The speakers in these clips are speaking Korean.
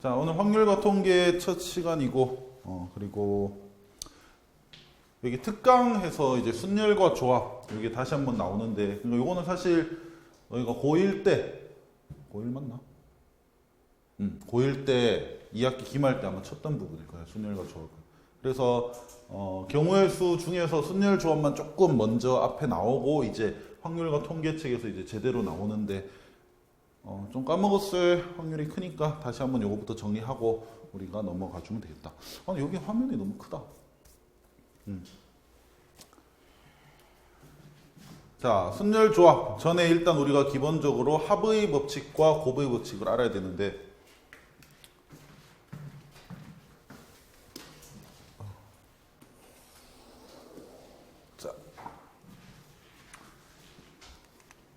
자, 오늘 확률과 통계 첫 시간이고, 그리고 여기 특강해서 이제 순열과 조합, 이게 다시 한번 나오는데, 이거는 사실 너희가 고1 때, 고1 맞나? 고1 때 2학기 기말 때 아마 쳤던 부분일 거예요. 순열과 조합. 그래서, 경우의 수 중에서 순열 조합만 조금 먼저 앞에 나오고, 이제 확률과 통계책에서 이제 제대로 나오는데, 좀 까먹었을 확률이 크니까 다시 한번 요거부터 정리하고 우리가 넘어가 주면 되겠다. 여기 화면이 너무 크다. 자, 순열 조합. 전에 일단 우리가 기본적으로 합의 법칙과 곱의 법칙을 알아야 되는데, 자,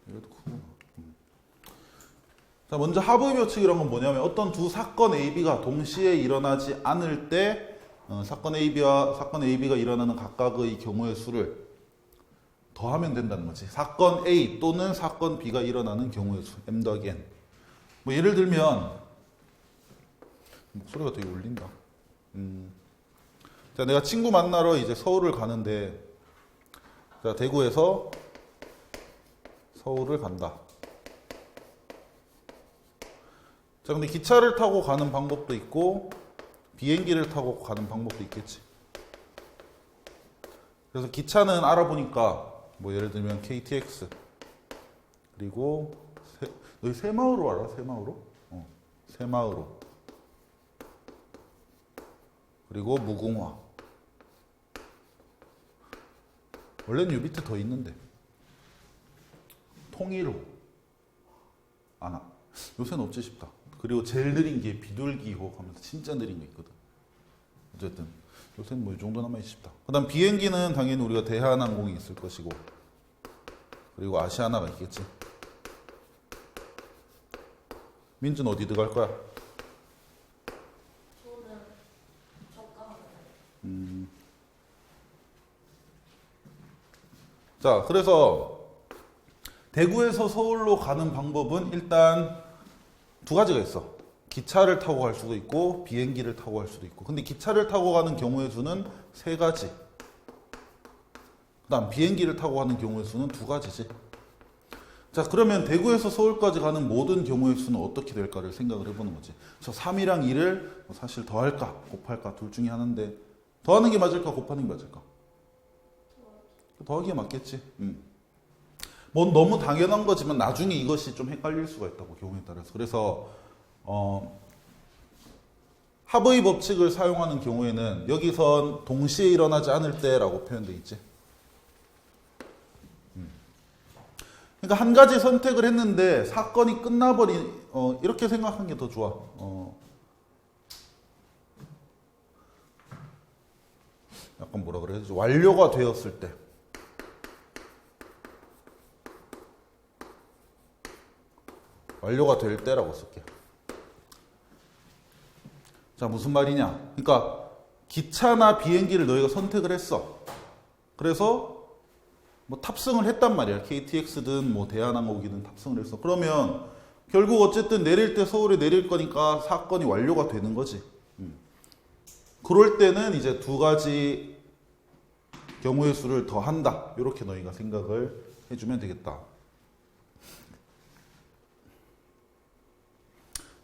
이것도 크구나. 자, 먼저 합의 법칙이란 건 뭐냐면 어떤 두 사건 A, B가 동시에 일어나지 않을 때 사건 A, B가 일어나는 각각의 경우의 수를 더하면 된다는 거지. 사건 A 또는 사건 B가 일어나는 경우의 수, M 더하기 N. 뭐 예를 들면 목소리가 되게 울린다. 자, 내가 친구 만나러 이제 서울을 가는데, 자, 대구에서 서울을 간다. 자, 근데 기차를 타고 가는 방법도 있고 비행기를 타고 가는 방법도 있겠지. 그래서 기차는 알아보니까 뭐 예를 들면 KTX, 그리고 너희 새마을호 알아? 새마을호? 새마을호, 그리고 무궁화. 원래는 요 밑에 더 있는데 통일호. 요새는 없지 싶다. 그리고 제일 느린 게 비둘기호 하면서 진짜 느린 거 있거든. 어쨌든 요새는 뭐 이 정도 남아있지 싶다. 그 다음 비행기는 당연히 우리가 대한항공이 있을 것이고, 그리고 아시아나가 있겠지. 민주는 어디 들어갈 거야? 저는 저가. 자, 그래서 대구에서 서울로 가는 방법은 일단 두 가지가 있어. 기차를 타고 갈 수도 있고 비행기를 타고 갈 수도 있고. 근데 기차를 타고 가는 경우의 수는 세 가지. 그다음 비행기를 타고 가는 경우의 수는 두 가지지. 자, 그러면 대구에서 서울까지 가는 모든 경우의 수는 어떻게 될까를 생각을 해보는 거지. 저 3이랑 2를 사실 더할까 곱할까 둘 중에 하나인데, 더하는 게 맞을까 곱하는 게 맞을까? 더하기가 맞겠지. 뭐 너무 당연한 거지만 나중에 이것이 좀 헷갈릴 수가 있다고, 경우에 따라서. 그래서 합의 법칙을 사용하는 경우에는 여기선 동시에 일어나지 않을 때라고 표현되어 있지. 그러니까 한 가지 선택을 했는데 사건이 끝나버린, 이렇게 생각하는 게 더 좋아. 약간 뭐라 그래야 되지? 완료가 되었을 때. 완료가 될 때라고 쓸게요. 자, 무슨 말이냐? 그러니까 기차나 비행기를 너희가 선택을 했어. 그래서 뭐 탑승을 했단 말이야. KTX든 뭐 대한항공이든 탑승을 했어. 그러면 결국 어쨌든 내릴 때 서울에 내릴 거니까 사건이 완료가 되는 거지. 그럴 때는 이제 두 가지 경우의 수를 더한다. 이렇게 너희가 생각을 해주면 되겠다.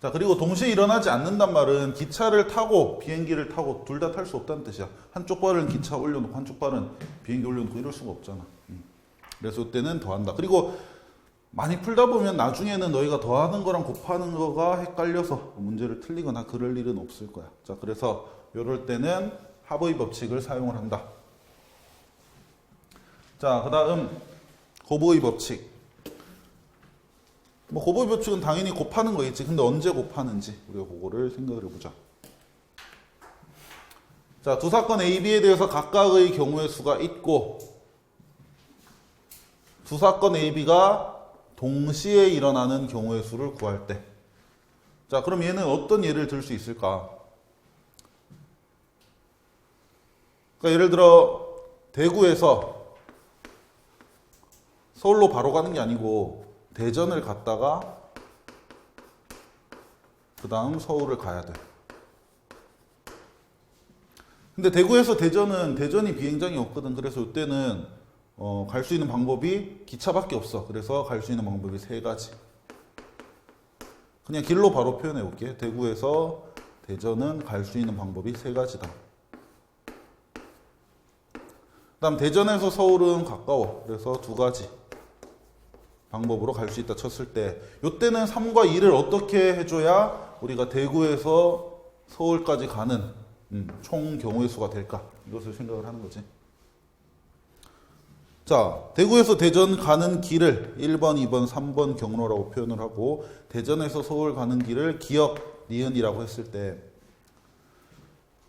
자, 그리고 동시에 일어나지 않는단 말은 기차를 타고 비행기를 타고 둘 다 탈 수 없다는 뜻이야. 한쪽 발은 기차 올려놓고 한쪽 발은 비행기 올려놓고 이럴 수가 없잖아. 그래서 이때는 더한다. 그리고 많이 풀다 보면 나중에는 너희가 더하는 거랑 곱하는 거가 헷갈려서 문제를 틀리거나 그럴 일은 없을 거야. 자, 그래서 이럴 때는 합의 법칙을 사용을 한다. 자, 그 다음 곱의 법칙. 뭐 곱의 법칙은 당연히 곱하는 거겠지. 근데 언제 곱하는지 우리가 그거를 생각을 해보자. 자, 두 사건 A, B에 대해서 각각의 경우의 수가 있고 두 사건 A, B가 동시에 일어나는 경우의 수를 구할 때. 자, 그럼 얘는 어떤 예를 들 수 있을까? 그러니까 예를 들어 대구에서 서울로 바로 가는 게 아니고 대전을 갔다가 그 다음 서울을 가야 돼. 근데 대구에서 대전이 비행장이 없거든. 그래서 이때는 갈 수 있는 방법이 기차밖에 없어. 그래서 갈 수 있는 방법이 세 가지. 그냥 길로 바로 표현해 볼게. 대구에서 대전은 갈 수 있는 방법이 세 가지다. 그다음 대전에서 서울은 가까워. 그래서 두 가지 방법으로 갈 수 있다 쳤을 때, 이때는 3과 2를 어떻게 해줘야 우리가 대구에서 서울까지 가는 총 경우의 수가 될까? 이것을 생각을 하는 거지. 자, 대구에서 대전 가는 길을 1번, 2번, 3번 경로라고 표현을 하고, 대전에서 서울 가는 길을 기역, 니은이라고 했을 때,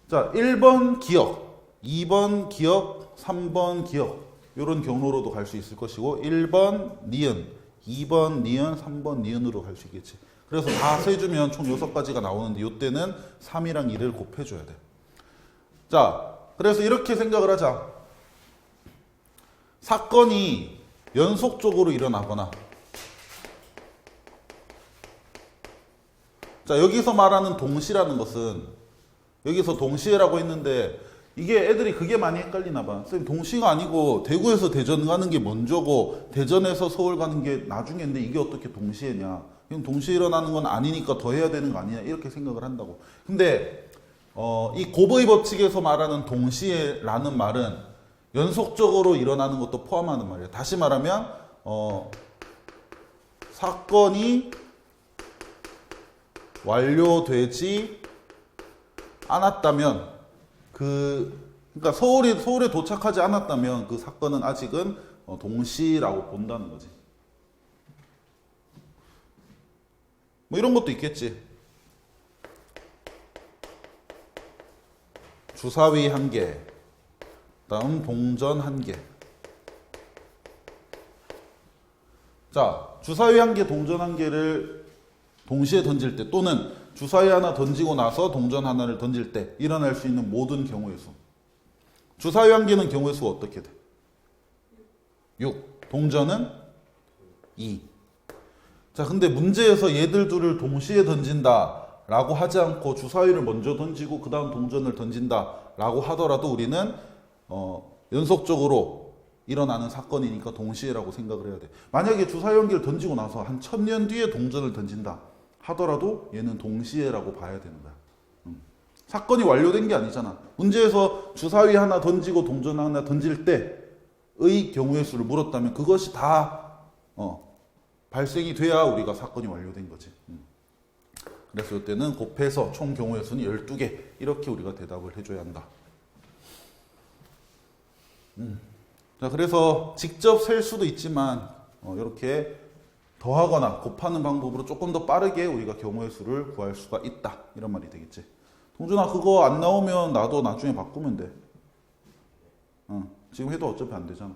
자, 1번 기역, 2번 기역, 3번 기역, 이런 경로로도 갈 수 있을 것이고, 1번 니은, 2번 니은, 3번 니은으로 갈 수 있겠지. 그래서 다 세주면 총 6가지가 나오는데, 이때는 3이랑 2를 곱해줘야 돼. 자, 그래서 이렇게 생각을 하자. 사건이 연속적으로 일어나거나, 자, 여기서 말하는 동시라는 것은, 여기서 동시에라고 했는데, 이게 애들이 그게 많이 헷갈리나 봐. 선생님, 동시가 아니고 대구에서 대전 가는 게 먼저고 대전에서 서울 가는 게 나중인데 이게 어떻게 동시에냐. 그럼 동시에 일어나는 건 아니니까 더 해야 되는 거 아니냐, 이렇게 생각을 한다고. 근데 이 곱의 법칙에서 말하는 동시에라는 말은 연속적으로 일어나는 것도 포함하는 말이에요. 다시 말하면 사건이 완료되지 않았다면, 그러니까 서울에 도착하지 않았다면 그 사건은 아직은 동시라고 본다는 거지. 뭐 이런 것도 있겠지. 주사위 1개, 다음 동전 1개. 자, 주사위 1개, 동전 1개를 동시에 던질 때, 또는 주사위 하나 던지고 나서 동전 하나를 던질 때 일어날 수 있는 모든 경우의 수. 주사위 1개는 경우의 수가 어떻게 돼? 6. 동전은 2. 자, 근데 문제에서 얘들 둘을 동시에 던진다 라고 하지 않고 주사위를 먼저 던지고 그 다음 동전을 던진다 라고 하더라도 우리는 연속적으로 일어나는 사건이니까 동시에라고 생각을 해야 돼. 만약에 주사위 1개를 던지고 나서 한 1000년 뒤에 동전을 던진다 하더라도 얘는 동시에라고 봐야 되는 거야. 사건이 완료된 게 아니잖아. 문제에서 주사위 하나 던지고 동전 하나 던질 때의 경우의 수를 물었다면 그것이 다 발생이 돼야 우리가 사건이 완료된 거지. 그래서 이때는 곱해서 총 경우의 수는 12개, 이렇게 우리가 대답을 해줘야 한다. 자, 그래서 직접 셀 수도 있지만 이렇게 더하거나 곱하는 방법으로 조금 더 빠르게 우리가 경우의 수를 구할 수가 있다, 이런 말이 되겠지. 동준아, 그거 안 나오면 나도 나중에 바꾸면 돼. 지금 해도 어차피 안 되잖아.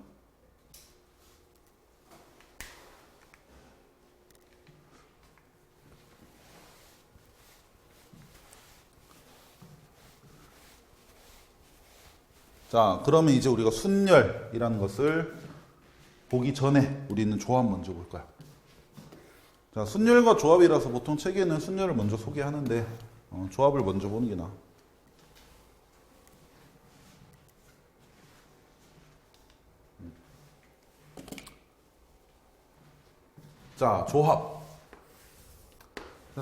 자, 그러면 이제 우리가 순열이라는 것을 보기 전에 우리는 조합 먼저 볼 거야. 자, 순열과 조합이라서 보통 책에는 순열을 먼저 소개하는데 조합을 먼저 보는 게 나아. 자, 조합.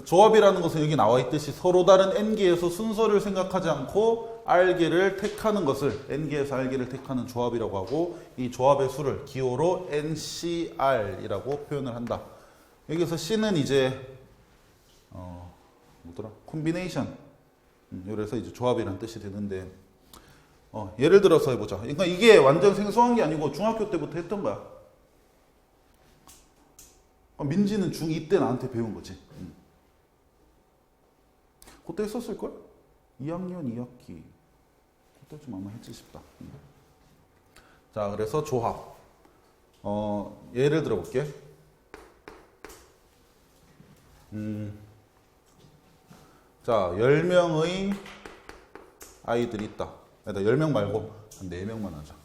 조합이라는 것은 여기 나와 있듯이 서로 다른 n개에서 순서를 생각하지 않고 r개를 택하는 것을 n개에서 r개를 택하는 조합이라고 하고, 이 조합의 수를 기호로 NCR이라고 표현을 한다. 여기서 C는 이제 뭐더라? 콤비네이션. 그래서 이제 조합이라는 뜻이 되는데, 예를 들어서 해보자. 그러니까 이게 완전 생소한 게 아니고 중학교 때부터 했던 거야. 민지는 중2 때 나한테 배운 거지. 그때 했었을걸? 2학년 2학기. 그때쯤 아마 했지 싶다. 자, 그래서 조합. 예를 들어 볼게. 자, 10명의 아이들이 있다. 아니다, 10명 말고 한 4명만 하자.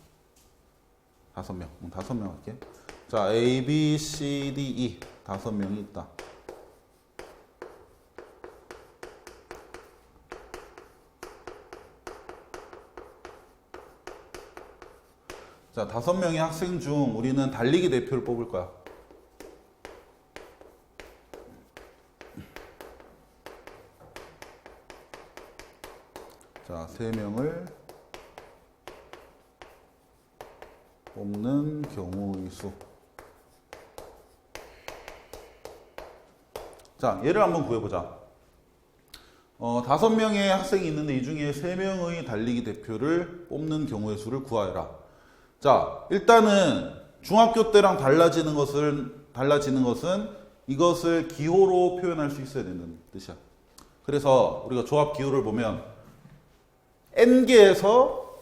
5명. 5명 할게. 자, A, B, C, D, E 5명이 있다. 자, 5명의 학생 중 우리는 달리기 대표를 뽑을 거야. 자, 3명을 뽑는 경우의 수. 자, 얘를 한번 구해보자. 5명의 학생이 있는데 이 중에 3명의 달리기 대표를 뽑는 경우의 수를 구하여라. 자, 일단은 중학교 때랑 달라지는 것은 이것을 기호로 표현할 수 있어야 된다는 뜻이야. 그래서 우리가 조합 기호를 보면 n개에서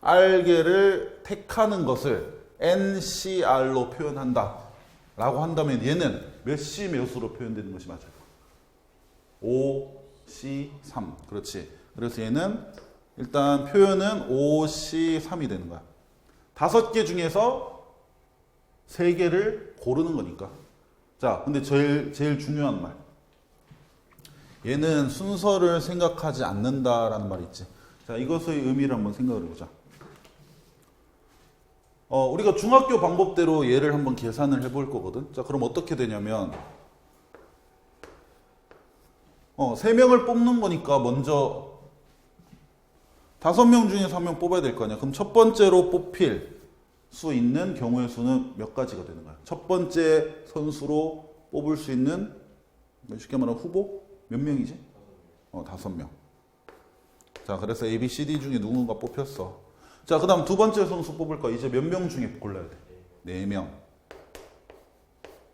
r개를 택하는 것을 ncr로 표현한다 라고 한다면 얘는 몇 시 몇으로 표현되는 것이 맞아요. 5C 3. 그렇지. 그래서 얘는 일단 표현은 5C 3이 되는 거야. 5개 중에서 3개를 고르는 거니까. 자, 근데 제일 중요한 말. 얘는 순서를 생각하지 않는다라는 말이 있지. 자, 이것의 의미를 한번 생각을 해보자. 우리가 중학교 방법대로 얘를 한번 계산을 해볼 거거든. 자, 그럼 어떻게 되냐면 3명을 뽑는 거니까 먼저 5명 중에서 1명 뽑아야 될 거 아니야. 그럼 첫 번째로 뽑힐 수 있는 경우의 수는 몇 가지가 되는 거야. 첫 번째 선수로 뽑을 수 있는 쉽게 말하면 후보? 몇 명이지? 5명. 자, 그래서 A, B, C, D 중에 누군가 뽑혔어. 자, 그 다음 두 번째 선수 뽑을 거 이제 몇 명 중에 골라야 돼? 4명.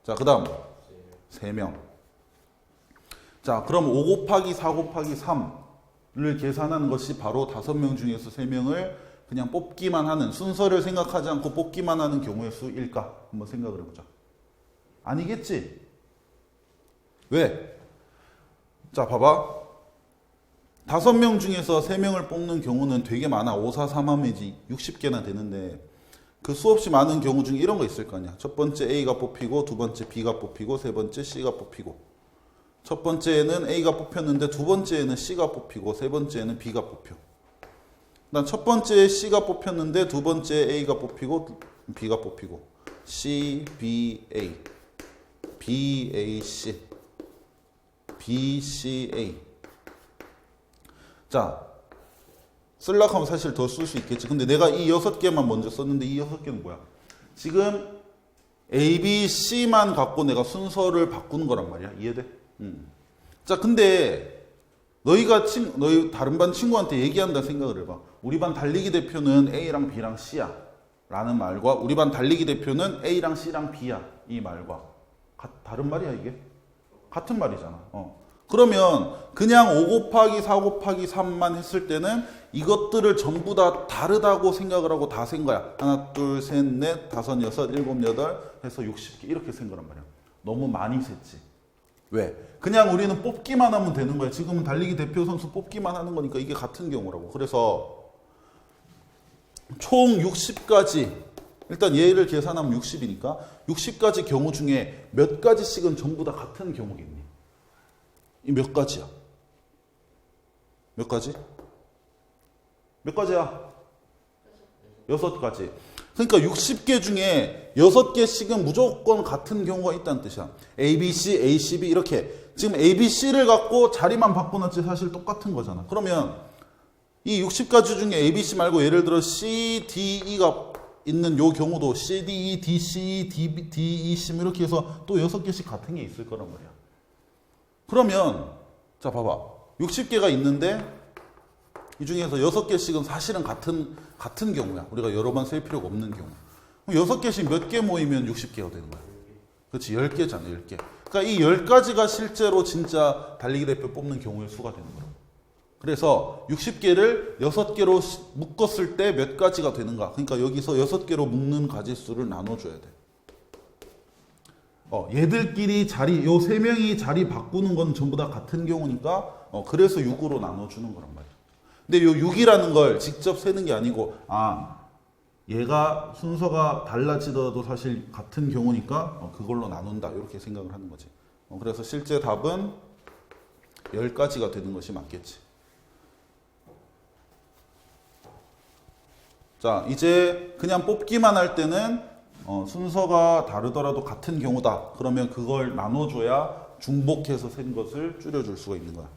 자, 그 다음 3명. 자, 그럼 5 곱하기 4 곱하기 3를 계산하는 것이 바로 5명 중에서 3명을 그냥 뽑기만 하는, 순서를 생각하지 않고 뽑기만 하는 경우의 수일까? 한번 생각을 해보자. 아니겠지? 왜? 자, 봐봐. 5명 중에서 3명을 뽑는 경우는 되게 많아. 5, 4, 3 하면 이제 60개나 되는데 그 수없이 많은 경우 중에 이런 거 있을 거 아니야. 첫 번째 A가 뽑히고, 두 번째 B가 뽑히고, 세 번째 C가 뽑히고. 첫 번째에는 A가 뽑혔는데 두 번째에는 C가 뽑히고, 세 번째에는 B가 뽑혀. 난 첫 번째 C가 뽑혔는데 두 번째 A가 뽑히고, B가 뽑히고. C, B, A. B, A, C. B, C, A. 자, 쓰려고 하면 사실 더 쓸 수 있겠지. 근데 내가 이 6개만 먼저 썼는데 이 6개는 뭐야? 지금 A, B, C만 갖고 내가 순서를 바꾸는 거란 말이야. 이해돼? 자, 근데 너희 다른 반 친구한테 얘기한다 생각을 해봐. 우리 반 달리기 대표는 A랑 B랑 C야 라는 말과 우리 반 달리기 대표는 A랑 C랑 B야 이 말과 다른 말이야 이게? 같은 말이잖아. 그러면 그냥 5 곱하기 4 곱하기 3만 했을 때는 이것들을 전부 다 다르다고 생각을 하고 다 센 거야. 하나, 둘, 셋, 넷, 다섯, 여섯, 일곱, 여덟 해서 60개 이렇게 센 거란 말이야. 너무 많이 셌지. 왜? 그냥 우리는 뽑기만 하면 되는 거야. 지금은 달리기 대표 선수 뽑기만 하는 거니까 이게 같은 경우라고. 그래서 총 60가지, 일단 얘를 계산하면 60이니까 60가지 경우 중에 몇 가지씩은 전부 다 같은 경우겠니? 이 몇 가지야? 몇 가지? 몇 가지야? 6가지. 그러니까 60개 중에 6개씩은 무조건 같은 경우가 있다는 뜻이야. A, B, C, A, C, B 이렇게. 지금 A, B, C를 갖고 자리만 바꿔놨지 사실 똑같은 거잖아. 그러면 이 60가지 중에 A, B, C 말고 예를 들어 C, D, E가 있는 요 경우도 C, D, E, D, C, D, D, E, C 이렇게 해서 또 6개씩 같은 게 있을 거란 말이야. 그러면 자 봐봐. 60개가 있는데 이 중에서 6개씩은 사실은 같은 경우야. 우리가 여러 번 셀 필요가 없는 경우. 그럼 6개씩 몇 개 모이면 60개가 되는 거야. 그렇지. 10개잖아. 10개. 그러니까 이 10가지가 실제로 진짜 달리기 대표 뽑는 경우의 수가 되는 거야. 그래서 60개를 6개로 묶었을 때 몇 가지가 되는가. 그러니까 여기서 6개로 묶는 가지수를 나눠줘야 돼. 얘들끼리 요 3명이 자리 바꾸는 건 전부 다 같은 경우니까 그래서 6으로 나눠주는 거란 말이야. 근데 요 6이라는 걸 직접 세는 게 아니고 얘가 순서가 달라지더라도 사실 같은 경우니까 그걸로 나눈다 이렇게 생각을 하는 거지. 그래서 실제 답은 10가지가 되는 것이 맞겠지. 자, 이제 그냥 뽑기만 할 때는 순서가 다르더라도 같은 경우다. 그러면 그걸 나눠줘야 중복해서 센 것을 줄여줄 수가 있는 거야.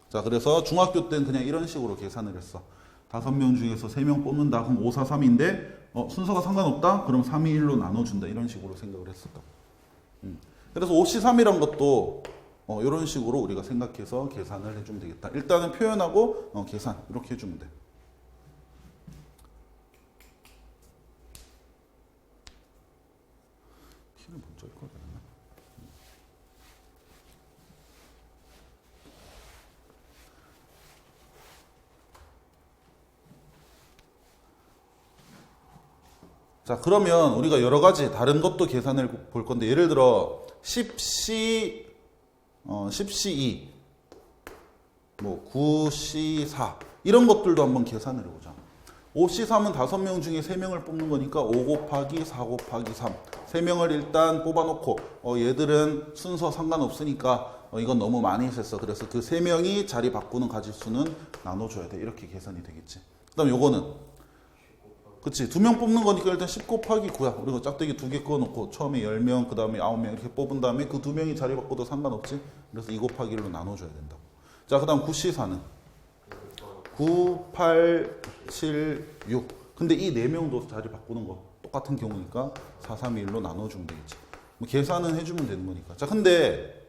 자, 그래서 중학교 때는 그냥 이런 식으로 계산을 했어. 5명 중에서 3명 뽑는다. 그럼 5, 4, 3인데 순서가 상관없다? 그럼 3, 2, 1로 나눠준다. 이런 식으로 생각을 했었다. 그래서 5C3이란 것도 이런 식으로 우리가 생각해서 계산을 해주면 되겠다. 일단은 표현하고 계산 이렇게 해주면 돼. 키를 먼저 읽어야 되나? 자, 그러면 우리가 여러 가지 다른 것도 계산을 볼 건데, 예를 들어 10C 10C2 뭐 9C4 이런 것들도 한번 계산을 해보자. 5C3은 5명 중에 3명을 뽑는 거니까 5 곱하기 4 곱하기 3 3명을 일단 뽑아놓고 얘들은 순서 상관없으니까 이건 너무 많이 했어. 그래서 그 3명이 자리 바꾸는 가짓수는 나눠줘야 돼. 이렇게 계산이 되겠지. 그 다음 요거는 그치, 2명 뽑는 거니까 일단 10 곱하기 9야. 우리가 짝대기 2개 그어놓고 처음에 10명, 그 다음에 9명 이렇게 뽑은 다음에 그 2명이 자리 바꿔도 상관없지. 그래서 2 곱하기 1로 나눠줘야 된다고. 자, 그 다음 9C4는 9, 8, 7, 6. 근데 이 4명도 자리 바꾸는 거 똑같은 경우니까 4, 3, 2, 1로 나눠주면 되겠지. 뭐 계산은 해주면 되는 거니까. 자, 근데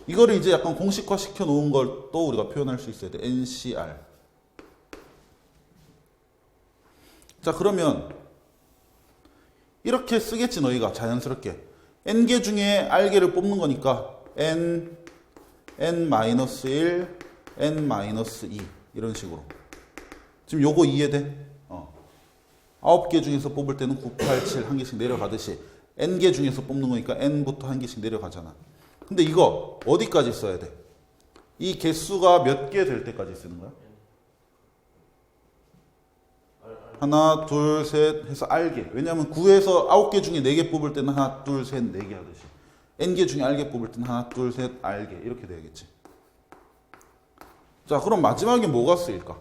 이거를 이제 약간 공식화 시켜 놓은 걸 또 우리가 표현할 수 있어야 돼. NCR. 자, 그러면 이렇게 쓰겠지, 너희가 자연스럽게. n개 중에 r개를 뽑는 거니까 n, n-1, n-2 이런 식으로. 지금 요거 이해돼? 9개 중에서 뽑을 때는 9, 8, 7 한 개씩 내려가듯이 n개 중에서 뽑는 거니까 n부터 한 개씩 내려가잖아. 근데 이거 어디까지 써야 돼? 이 개수가 몇 개 될 때까지 쓰는 거야? 하나, 둘, 셋 해서 R개. 왜냐하면 9에서 9개 중에 4개 뽑을 때는 하나, 둘, 셋, 4개 하듯이. N개 중에 R개 뽑을 때는 하나, 둘, 셋, R개. 이렇게 돼야겠지. 자, 그럼 마지막에 뭐가 쓰일까?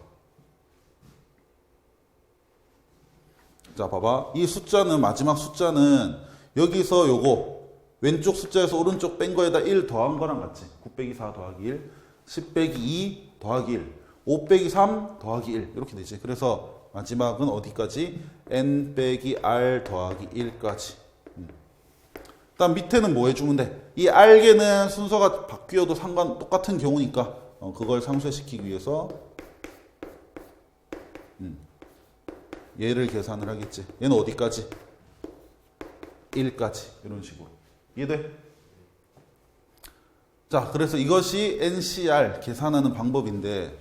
자, 봐봐. 이 숫자는, 마지막 숫자는 여기서 요거 왼쪽 숫자에서 오른쪽 뺀 거에다 1 더한 거랑 같지. 9 빼기 4 더하기 1, 10 빼기 2 더하기 1, 5 빼기 3 더하기 1 이렇게 되지. 그래서 마지막은 어디까지? n 빼기 r 더하기 1까지. 일단 밑에는 뭐 해주면 돼? 이 r개는 순서가 바뀌어도 똑같은 경우니까 그걸 상쇄시키기 위해서 얘를 계산을 하겠지. 얘는 어디까지? 1까지. 이런 식으로. 이해돼? 자, 그래서 이것이 NCR 계산하는 방법인데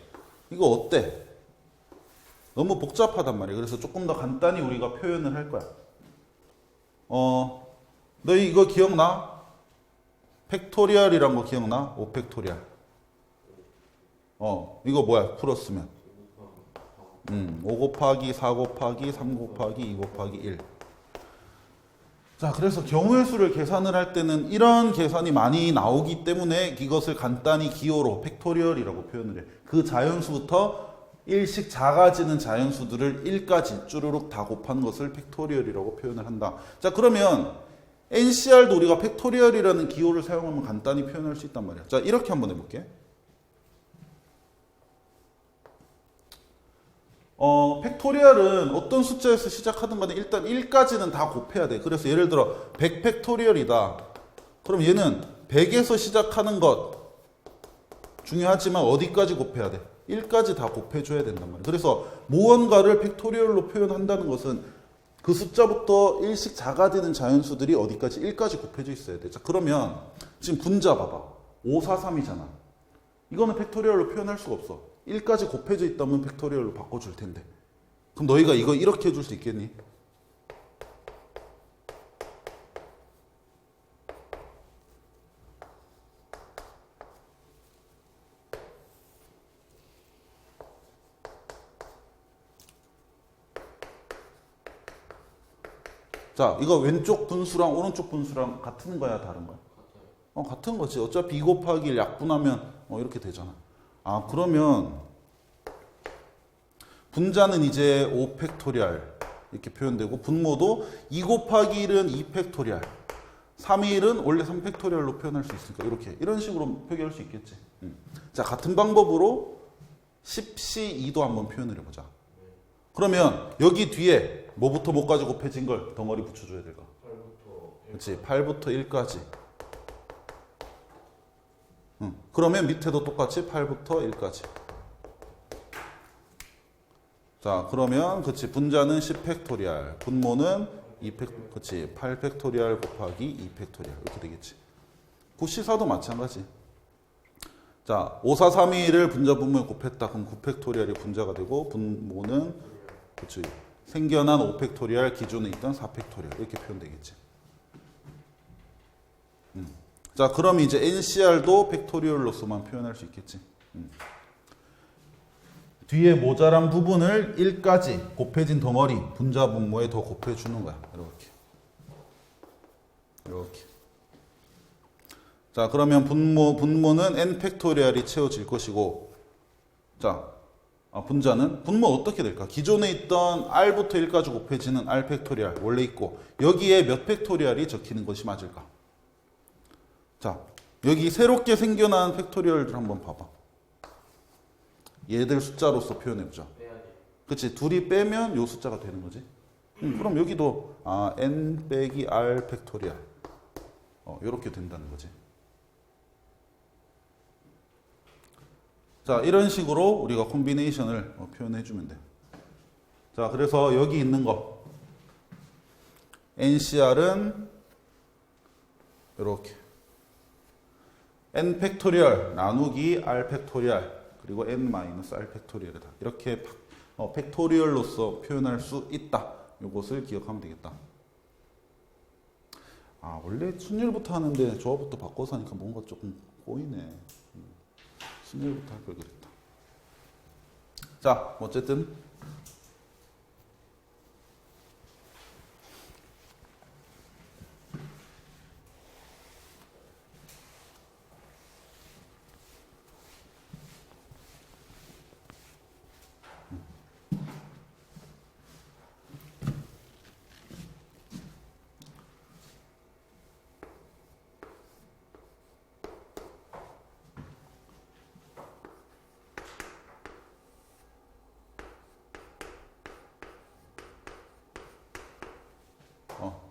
이거 어때? 너무 복잡하단 말이에요. 그래서 조금 더 간단히 우리가 표현을 할 거야. 너희 이거 기억나? 팩토리얼이란 거 기억나? 5팩토리얼. 이거 뭐야? 풀었으면. 5 곱하기 4 곱하기 3 곱하기 2 곱하기 1. 자, 그래서 경우의 수를 계산을 할 때는 이런 계산이 많이 나오기 때문에 이것을 간단히 기호로 팩토리얼이라고 표현을 해. 그 자연수부터 1씩 작아지는 자연수들을 1까지 쭈루룩 다 곱한 것을 팩토리얼이라고 표현을 한다. 자, 그러면 NCR도 우리가 팩토리얼이라는 기호를 사용하면 간단히 표현할 수 있단 말이야. 자, 이렇게 한번 해볼게. 팩토리얼은 어떤 숫자에서 시작하든 간에 일단 1까지는 다 곱해야 돼. 그래서 예를 들어 100 팩토리얼이다. 그럼 얘는 100에서 시작하는 것 중요하지만 어디까지 곱해야 돼? 1까지 다 곱해줘야 된단 말이야. 그래서 무언가를 팩토리얼로 표현한다는 것은 그 숫자부터 1씩 작아지는 자연수들이 어디까지? 1까지 곱해져 있어야 돼. 자, 그러면 지금 분자 봐봐. 5, 4, 3이잖아. 이거는 팩토리얼로 표현할 수가 없어. 1까지 곱해져 있다면 팩토리얼로 바꿔줄 텐데. 그럼 너희가 이거 이렇게 해줄 수 있겠니? 자, 이거 왼쪽 분수랑 오른쪽 분수랑 같은 거야, 다른 거야? 같은 거지. 어차피 2 곱하기 1 약분하면 이렇게 되잖아. 아, 그러면 분자는 이제 5 팩토리얼 이렇게 표현되고 분모도 2 곱하기 1은 2 팩토리얼 3의 1은 원래 3 팩토리얼로 표현할 수 있으니까 이렇게 이런 식으로 표기할 수 있겠지. 자, 같은 방법으로 10C2도 한번 표현을 해보자. 그러면 여기 뒤에 뭐부터 뭐까지 곱해진 걸 덩어리 붙여줘야 될까? 8부터 그렇지. 8부터 1까지. 그러면 밑에도 똑같이 8부터 1까지. 자, 그러면 그렇지. 분자는 10 팩토리얼, 분모는 2 팩, 그렇지. 8 팩토리얼 곱하기 2 팩토리얼 이렇게 되겠지. 9C4도 마찬가지. 자, 5, 4, 3, 2, 1을 분자 분모에 곱했다. 그럼 9 팩토리얼이 분자가 되고 분모는 그렇지. 생겨난 5 팩토리얼 기존에 있던 4 팩토리얼 이렇게 표현되겠지. 자, 그럼 이제 NCR도 팩토리얼로서만 표현할 수 있겠지. 뒤에 모자란 부분을 1까지 곱해진 덩어리 분자 분모에 더 곱해주는 거야. 이렇게. 이렇게. 자, 그러면 분모는 n 팩토리얼이 채워질 것이고, 자, 분자는 분모 어떻게 될까? 기존에 있던 r부터 1까지 곱해지는 r 팩토리얼 원래 있고 여기에 몇 팩토리얼이 적히는 것이 맞을까? 자, 여기 새롭게 생겨난 팩토리얼들 한번 봐봐. 얘들 숫자로서 표현해보자. 빼야 돼. 그치? 둘이 빼면 요 숫자가 되는 거지. 그럼 여기도 n 빼기 r 팩토리얼 이렇게 된다는 거지. 자, 이런 식으로 우리가 콤비네이션을 표현해주면 돼. 자, 그래서 여기 있는 거 NCR은 이렇게 n 팩토리얼 나누기 r 팩토리얼 그리고 n 마이너스 r 팩토리얼이다. 이렇게 팩토리얼로서 표현할 수 있다. 이것을 기억하면 되겠다. 원래 순열부터 하는데 조합부터 바꿔서 하니까 뭔가 조금 꼬이네. 순열부터 할 걸 그랬다. 자, 어쨌든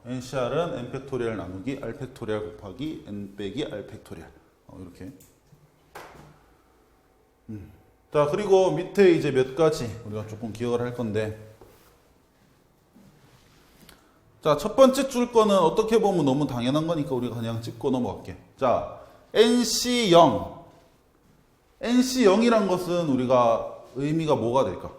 NCR은 n 팩토리얼 나누기 r 팩토리얼 곱하기 n 빼기 r 팩토리얼 이렇게. 자, 그리고 밑에 이제 몇 가지 우리가 조금 기억을 할 건데, 자, 첫 번째 줄 거는 어떻게 보면 너무 당연한 거니까 우리가 그냥 짚고 넘어갈게. 자, NC0 NC0이란 것은 우리가 의미가 뭐가 될까?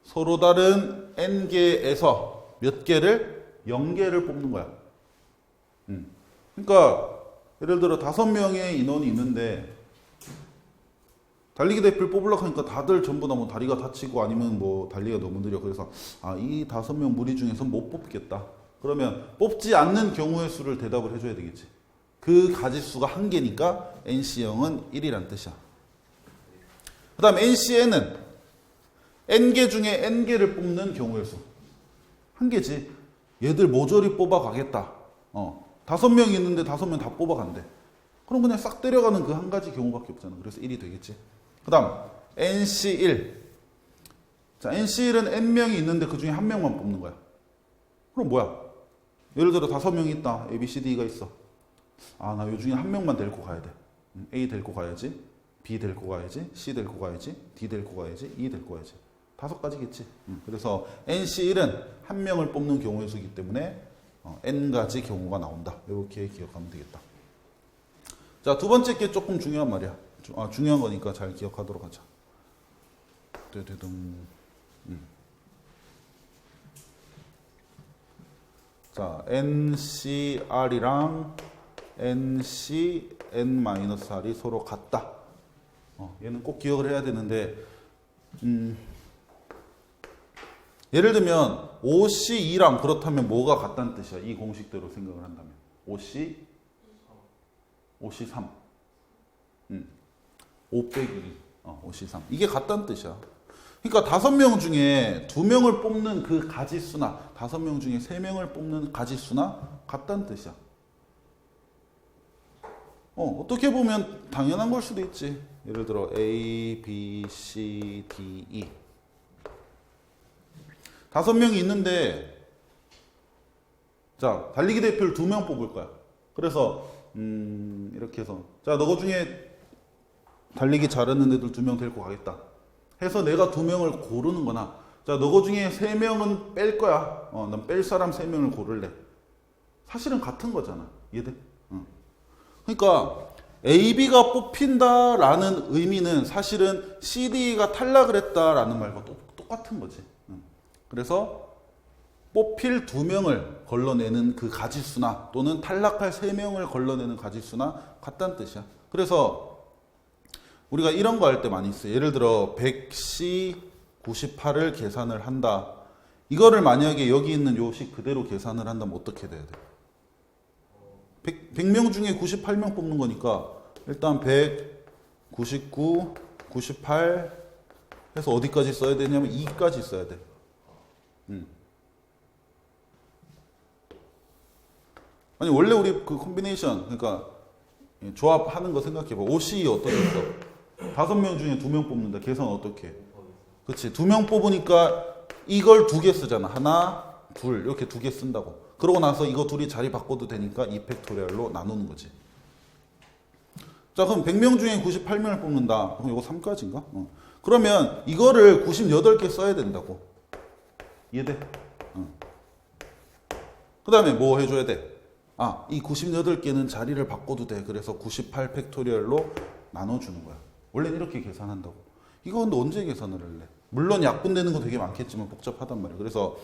서로 다른 n개에서 몇 개를 0개를 뽑는 거야. 그러니까 예를 들어 5명의 인원이 있는데 달리기 대표를 뽑으려고 하니까 다들 전부 다 뭐 다리가 다치고 아니면 뭐 달리기가 너무 느려. 그래서 이 5명 무리 중에서 못 뽑겠다. 그러면 뽑지 않는 경우의 수를 대답을 해줘야 되겠지. 그 가지수가 1개니까 NC0은 1이란 뜻이야. 그 다음 NCN은 n개 중에 n개를 뽑는 경우의 수. 1개지. 얘들 모조리 뽑아가겠다. 5명 있는데 5명 다 뽑아간대. 그럼 그냥 싹 때려가는 그 한 가지 경우밖에 없잖아. 그래서 1이 되겠지. 그 다음 NC1. 자, NC1은 n명이 있는데 그 중에 1명만 뽑는 거야. 그럼 뭐야? 예를 들어 5명이 있다. A, B, C, D가 있어. 나 요 중에 1명만 데리고 가야 돼. A 데리고 가야지. B 데리고 가야지. C 데리고 가야지. D 데리고 가야지. E 데리고 가야지. 5가지겠지. 그래서 NC1은 1명을 뽑는 경우의 수이기 때문에 n가지 경우가 나온다. 이렇게 기억하면 되겠다. 자, 두 번째 게 조금 중요한 말이야. 중요한 거니까 잘 기억하도록 하자. 자, NCR이랑 NCN-R이 서로 같다. 얘는 꼭 기억을 해야 되는데, 예를 들면 OC2랑 그렇다면 뭐가 같다는 뜻이야? 이 공식대로 생각을 한다면 OC3 5 빼기 2 OC3 이게 같다는 뜻이야. 그러니까 5명 중에 2명을 뽑는 그 가지수나 5명 중에 3명을 뽑는 가지수나 같다는 뜻이야. 어떻게 보면 당연한 걸 수도 있지. 예를 들어 A, B, C, D, E 5명이 있는데 자 달리기 대표를 2명 뽑을 거야. 그래서 이렇게 해서 자 너거 중에 달리기 잘하는 애들 2명 데리고 가겠다 해서 내가 2명을 고르는 거나 자 너거 중에 3명은 뺄 거야. 난 뺄 사람 3명을 고를래. 사실은 같은 거잖아. 이해돼? 그러니까 A, B가 뽑힌다라는 의미는 사실은 C, D가 탈락을 했다라는 말과 똑같은 거지. 그래서 뽑힐 2명을 걸러내는 그 가지수나 또는 탈락할 3명을 걸러내는 가지수나 같다는 뜻이야. 그래서 우리가 이런 거 할 때 많이 있어요. 예를 들어 100C 98을 계산을 한다. 이거를 만약에 여기 있는 요식 그대로 계산을 한다면 어떻게 돼야 돼? 100명 중에 98명 뽑는 거니까 일단 100, 99, 98 해서 어디까지 써야 되냐면 2까지 써야 돼. 아니 원래 우리 그 콤비네이션 그러니까 조합하는 거 생각해봐. OC 어떻게 써? 5명 중에 2명 뽑는다. 계산 어떻게 해? 그치 2명 뽑으니까 이걸 2개 쓰잖아. 하나, 둘 이렇게 2개 쓴다고. 그러고 나서 이거 둘이 자리 바꿔도 되니까 2팩토리얼로 나누는 거지. 자 그럼 100명 중에 98명을 뽑는다. 그럼 이거 3까지인가? 그러면 이거를 98개 써야 된다고. 이해돼? 그 다음에 뭐 해줘야 돼? 이 98개는 자리를 바꿔도 돼. 그래서 98 팩토리얼로 나눠주는 거야. 원래는 이렇게 계산한다고. 이거 근데 언제 계산을 할래? 물론 약분되는 거 되게 많겠지만 복잡하단 말이야. 그래서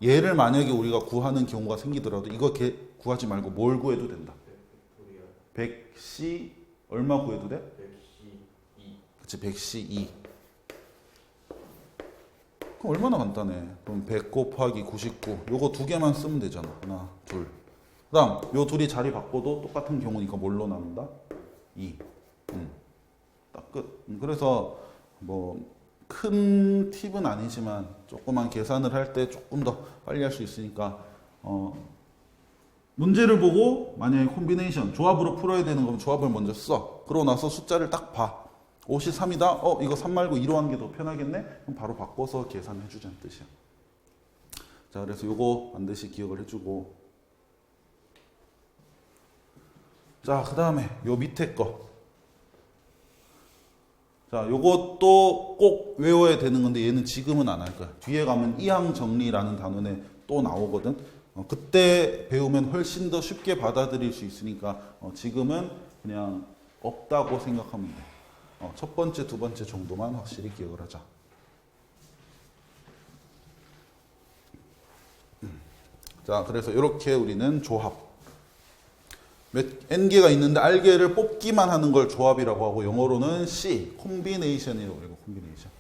얘를 만약에 우리가 구하는 경우가 생기더라도 이거 구하지 말고 뭘 구해도 된다. 100C 얼마 구해도 돼? 100C 2. 그치 100C 2. 그럼 얼마나 간단해. 그럼 100 곱하기 99 요거 2개만 쓰면 되잖아. 하나 둘. 그 다음 요 둘이 자리 바꿔도 똑같은 경우니까 뭘로 나눈다? 2. 딱 끝. 그래서 뭐 큰 팁은 아니지만 조그만 계산을 할 때 조금 더 빨리 할 수 있으니까 문제를 보고 만약에 콤비네이션 조합으로 풀어야 되는 거면 조합을 먼저 써. 그러고 나서 숫자를 딱 봐. 5이 3이다? 이거 3 말고 2로 하는 게 더 편하겠네? 그럼 바로 바꿔서 계산해 주자는 뜻이야. 자 그래서 요거 반드시 기억을 해주고 자 그 다음에 요 밑에 거 자, 요것도 꼭 외워야 되는 건데 얘는 지금은 안 할 거야. 뒤에 가면 이항 정리라는 단원에 또 나오거든. 그때 배우면 훨씬 더 쉽게 받아들일 수 있으니까 지금은 그냥 없다고 생각하면 돼. 첫 번째, 두 번째 정도만 확실히 기억을 하자. 자, 그래서 이렇게 우리는 조합. n개가 있는데 r개를 뽑기만 하는 걸 조합이라고 하고 영어로는 C, 콤비네이션이라고 그래요. 콤비네이션.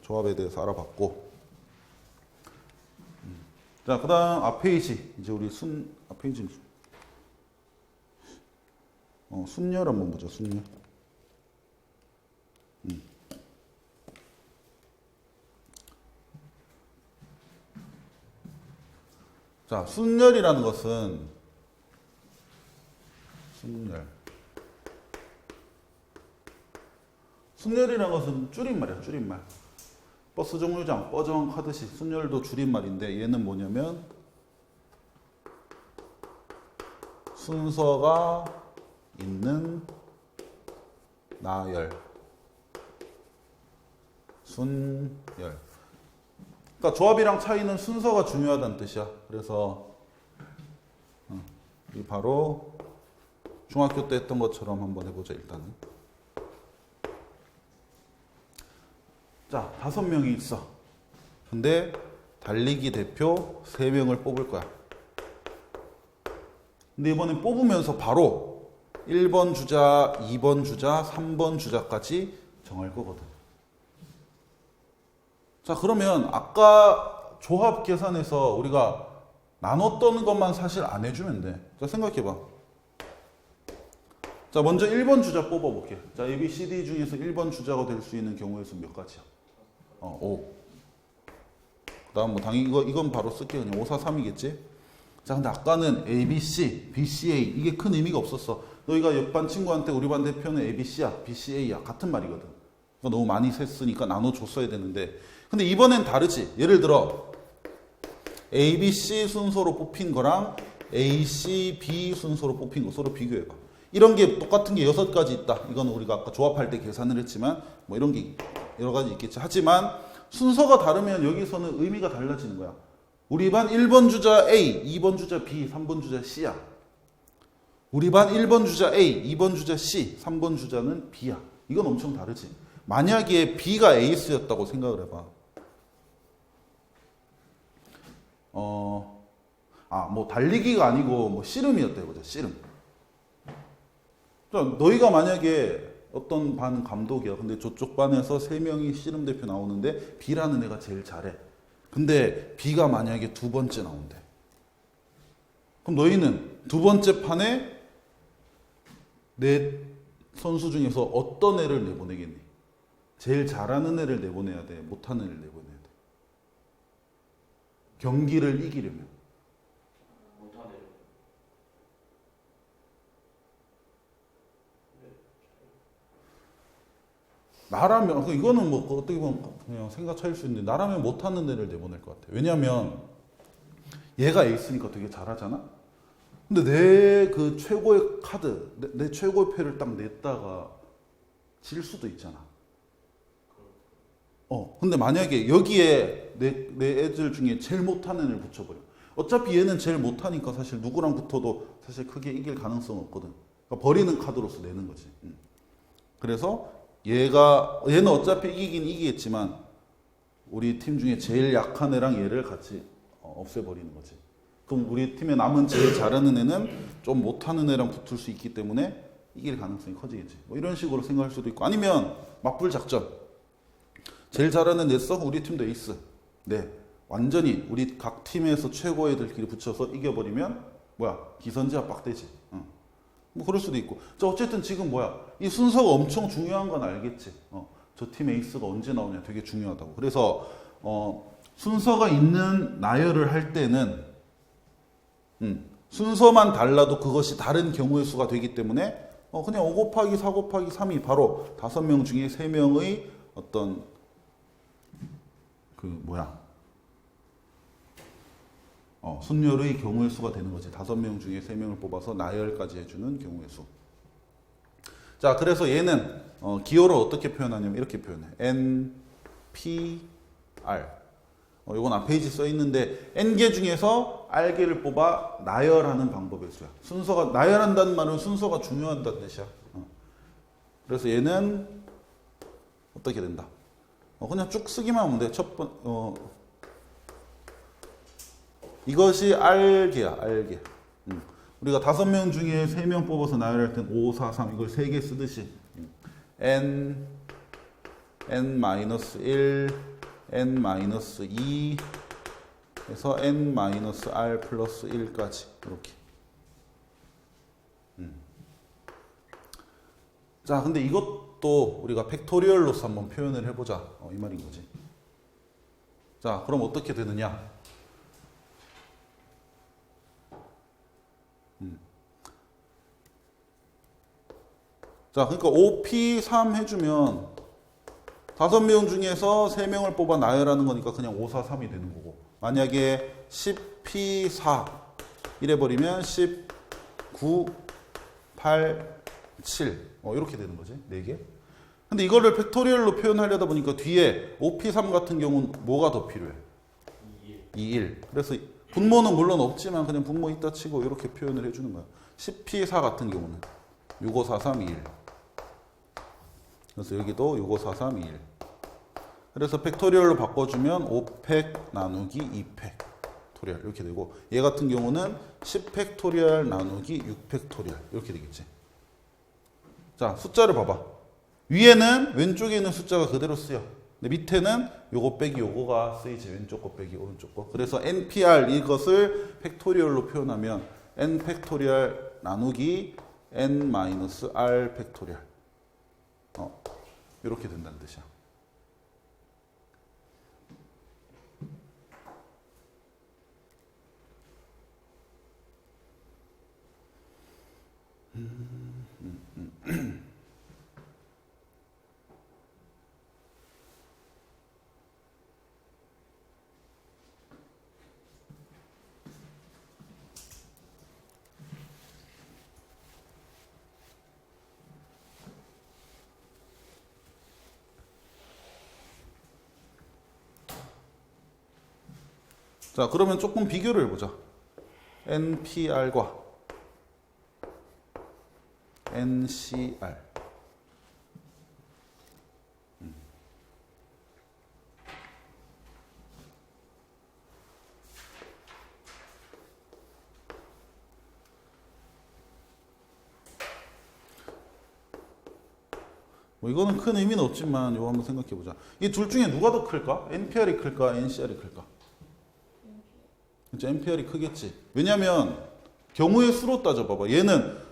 조합에 대해서 알아봤고 자, 그 다음 앞페이지 이제 우리 앞페이지 순열 한번 보자. 순열. 자, 순열이라는 것은 순열이라는 것은 줄임말이야. 줄임말. 버스 정류장, 뻐정 하듯이 순열도 줄임말인데 얘는 뭐냐면 순서가 있는 나열. 순열. 그러니까 조합이랑 차이는 순서가 중요하다는 뜻이야. 그래서 이 바로 중학교 때 했던 것처럼 한번 해보자. 일단은 자 5명이 있어. 근데 달리기 대표 3명을 뽑을 거야. 근데 이번엔 뽑으면서 바로 1번 주자, 2번 주자, 3번 주자까지 정할 거거든. 자 그러면 아까 조합 계산에서 우리가 나눴던 것만 사실 안 해주면 돼. 자 생각해봐. 자, 먼저 1번 주자 뽑아볼게요. 자, A, B, C, D 중에서 1번 주자가 될 수 있는 경우의 수 몇 가지야? 5. 그 다음 뭐 당연히 이건 바로 쓸게요. 그냥 5, 4, 3이겠지? 자, 근데 아까는 A, B, C, B, C, A 이게 큰 의미가 없었어. 너희가 옆반 친구한테 우리 반 대표는 A, B, C야, B, C, A야 같은 말이거든. 그러니까 너무 많이 셌으니까 나눠줬어야 되는데 근데 이번엔 다르지. 예를 들어 A, B, C 순서로 뽑힌 거랑 A, C, B 순서로 뽑힌 거 서로 비교해봐. 이런 게 똑같은 게 6가지 있다. 이건 우리가 아까 조합할 때 계산을 했지만 뭐 이런 게 여러 가지 있겠지. 하지만 순서가 다르면 여기서는 의미가 달라지는 거야. 우리 반 1번 주자 A, 2번 주자 B, 3번 주자 C야. 우리 반 1번 주자 A, 2번 주자 C, 3번 주자는 B야. 이건 엄청 다르지. 만약에 B가 에이스였다고 생각을 해봐. 뭐 달리기가 아니고 뭐 씨름이었다 해보자. 씨름. 자, 너희가 만약에 어떤 반 감독이야. 근데 저쪽 반에서 3명이 씨름 대표 나오는데 B라는 애가 제일 잘해. 근데 B가 만약에 2번째 나온대. 그럼 너희는 2번째 판에 내 선수 중에서 어떤 애를 내보내겠니? 제일 잘하는 애를 내보내야 돼? 못하는 애를 내보내야 돼? 경기를 이기려면. 못하네요. 나라면 이거는 뭐 어떻게 보면 그냥 생각 차일 수 있는데 나라면 못하는 애를 내보낼 것 같아. 왜냐면 얘가 에이스니까 되게 잘하잖아. 근데 내 그 최고의 카드, 내 최고의 패를 딱 냈다가 질 수도 있잖아. 근데 만약에 여기에 내 애들 중에 제일 못하는 애를 붙여버려. 어차피 얘는 제일 못하니까 사실 누구랑 붙어도 사실 크게 이길 가능성 없거든. 그러니까 버리는 카드로서 내는 거지. 그래서 얘는 어차피 이기긴 이기겠지만 우리 팀 중에 제일 약한 애랑 얘를 같이 없애버리는 거지. 그럼 우리 팀에 남은 제일 잘하는 애는 좀 못하는 애랑 붙을 수 있기 때문에 이길 가능성이 커지겠지. 뭐 이런 식으로 생각할 수도 있고 아니면 맞불 작전. 제일 잘하는 애 써? 우리 팀도 에이스. 네, 완전히 우리 각 팀에서 최고 애들끼리 붙여서 이겨버리면 뭐야 기선제압 빡대지. 뭐 그럴 수도 있고. 자, 어쨌든 지금 뭐야 이 순서가 엄청 중요한 건 알겠지. 저 팀 에이스가 언제 나오냐 되게 중요하다고. 그래서 순서가 있는 나열을 할 때는 순서만 달라도 그것이 다른 경우의 수가 되기 때문에 그냥 5 곱하기 4 곱하기 3이 바로 5명 중에 3명의 어떤 순열의 경우의 수가 되는 거지. 5명 중에 3명을 뽑아서 나열까지 해주는 경우의 수. 자, 그래서 얘는 기호를 어떻게 표현하냐면 이렇게 표현해. N, P, R. 이건 앞페이지 써 있는데 N개 중에서 R개를 뽑아 나열하는 방법의 수야. 순서가 나열한다는 말은 순서가 중요하다는 뜻이야. 그래서 얘는 어떻게 된다? 그냥 쭉 쓰기만 하면 돼. 이것이 R개야, R개. 우리가 5명 중에 3명 뽑아서 나열할 땐 5, 4, 3 이걸 3개 쓰듯이 N, N-1, N-2 해서 N-R 플러스 1까지 이렇게. 자, 근데 이것도 우리가 팩토리얼로서 한번 표현을 해보자. 이 말인 거지. 자, 그럼 어떻게 되느냐? 자, 그러니까 5P3 해주면 5명 중에서 3명을 뽑아 나열하는 거니까 그냥 5, 4, 3이 되는 거고. 만약에 10P4 이래버리면 10, 9, 8, 7 이렇게 되는 거지. 4개. 근데 이거를 팩토리얼로 표현하려다 보니까 뒤에 5P3 같은 경우는 뭐가 더 필요해? 2, 1. 그래서 분모는 물론 없지만 그냥 분모 있다 치고 이렇게 표현을 해주는 거야. 10P4 같은 경우는 6, 5, 4, 3, 2, 1. 그래서 여기도 6, 5, 4, 3, 2, 1. 그래서 팩토리얼로 바꿔주면 5팩 나누기 2팩토리얼 이렇게 되고 얘 같은 경우는 10팩토리얼 나누기 6팩토리얼 이렇게 되겠지. 자, 숫자를 봐봐. 위에는 왼쪽에 있는 숫자가 그대로 쓰여. 근데 밑에는 요거 빼기 요거가 쓰이지. 왼쪽 거 빼기 오른쪽 거. 그래서 NPR 이것을 팩토리얼로 표현하면 N 팩토리얼 나누기 n-r 팩토리얼. 이렇게 된다는 뜻이야. 자, 그러면 조금 비교를 해보자. NPR과 NCR. 뭐 이거는 큰 의미는 없지만 이거 한번 생각해 보자. 이 둘 중에 누가 더 클까? NPR이 클까? NCR이 클까? 그치, NPR이 크겠지. 왜냐면 경우의 수로 따져봐봐. 얘는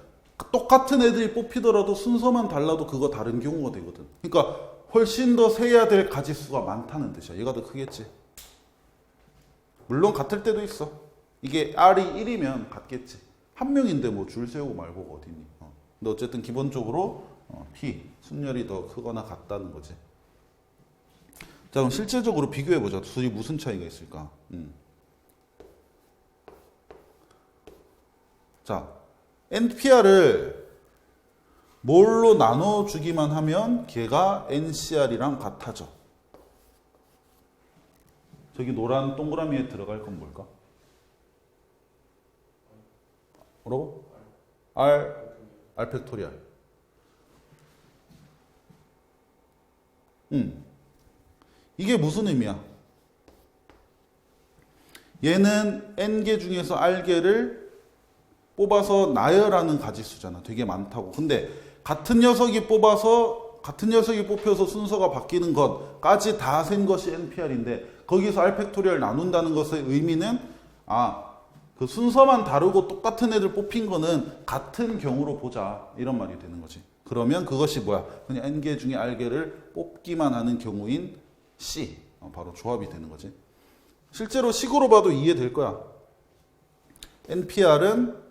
똑같은 애들이 뽑히더라도 순서만 달라도 그거 다른 경우가 되거든. 그러니까 훨씬 더 세야 될 가지수가 많다는 뜻이야. 얘가 더 크겠지. 물론 같을 때도 있어. 이게 R이 1이면 같겠지. 한 명인데 뭐 줄 세우고 말고가 어디니. 근데 어쨌든 기본적으로 P, 순열이 더 크거나 같다는 거지. 자, 그럼 실제적으로 비교해보자. 둘이 무슨 차이가 있을까? 자, NPR을 뭘로 나눠주기만 하면 걔가 NCR이랑 같아져. 저기 노란 동그라미에 들어갈 건 뭘까? 뭐라고? R 팩토리얼. 이게 무슨 의미야? 얘는 N개 중에서 R개를 뽑아서 나열하는 가지수잖아. 되게 많다고. 근데 같은 녀석이 뽑혀서 순서가 바뀌는 것까지 다 센 것이 NPR인데 거기서 R 팩토리얼 나눈다는 것의 의미는 그 순서만 다르고 똑같은 애들 뽑힌 거는 같은 경우로 보자. 이런 말이 되는 거지. 그러면 그것이 뭐야? 그냥 N개 중에 R개를 뽑기만 하는 경우인 C. 바로 조합이 되는 거지. 실제로 식으로 봐도 이해될 거야. NPR은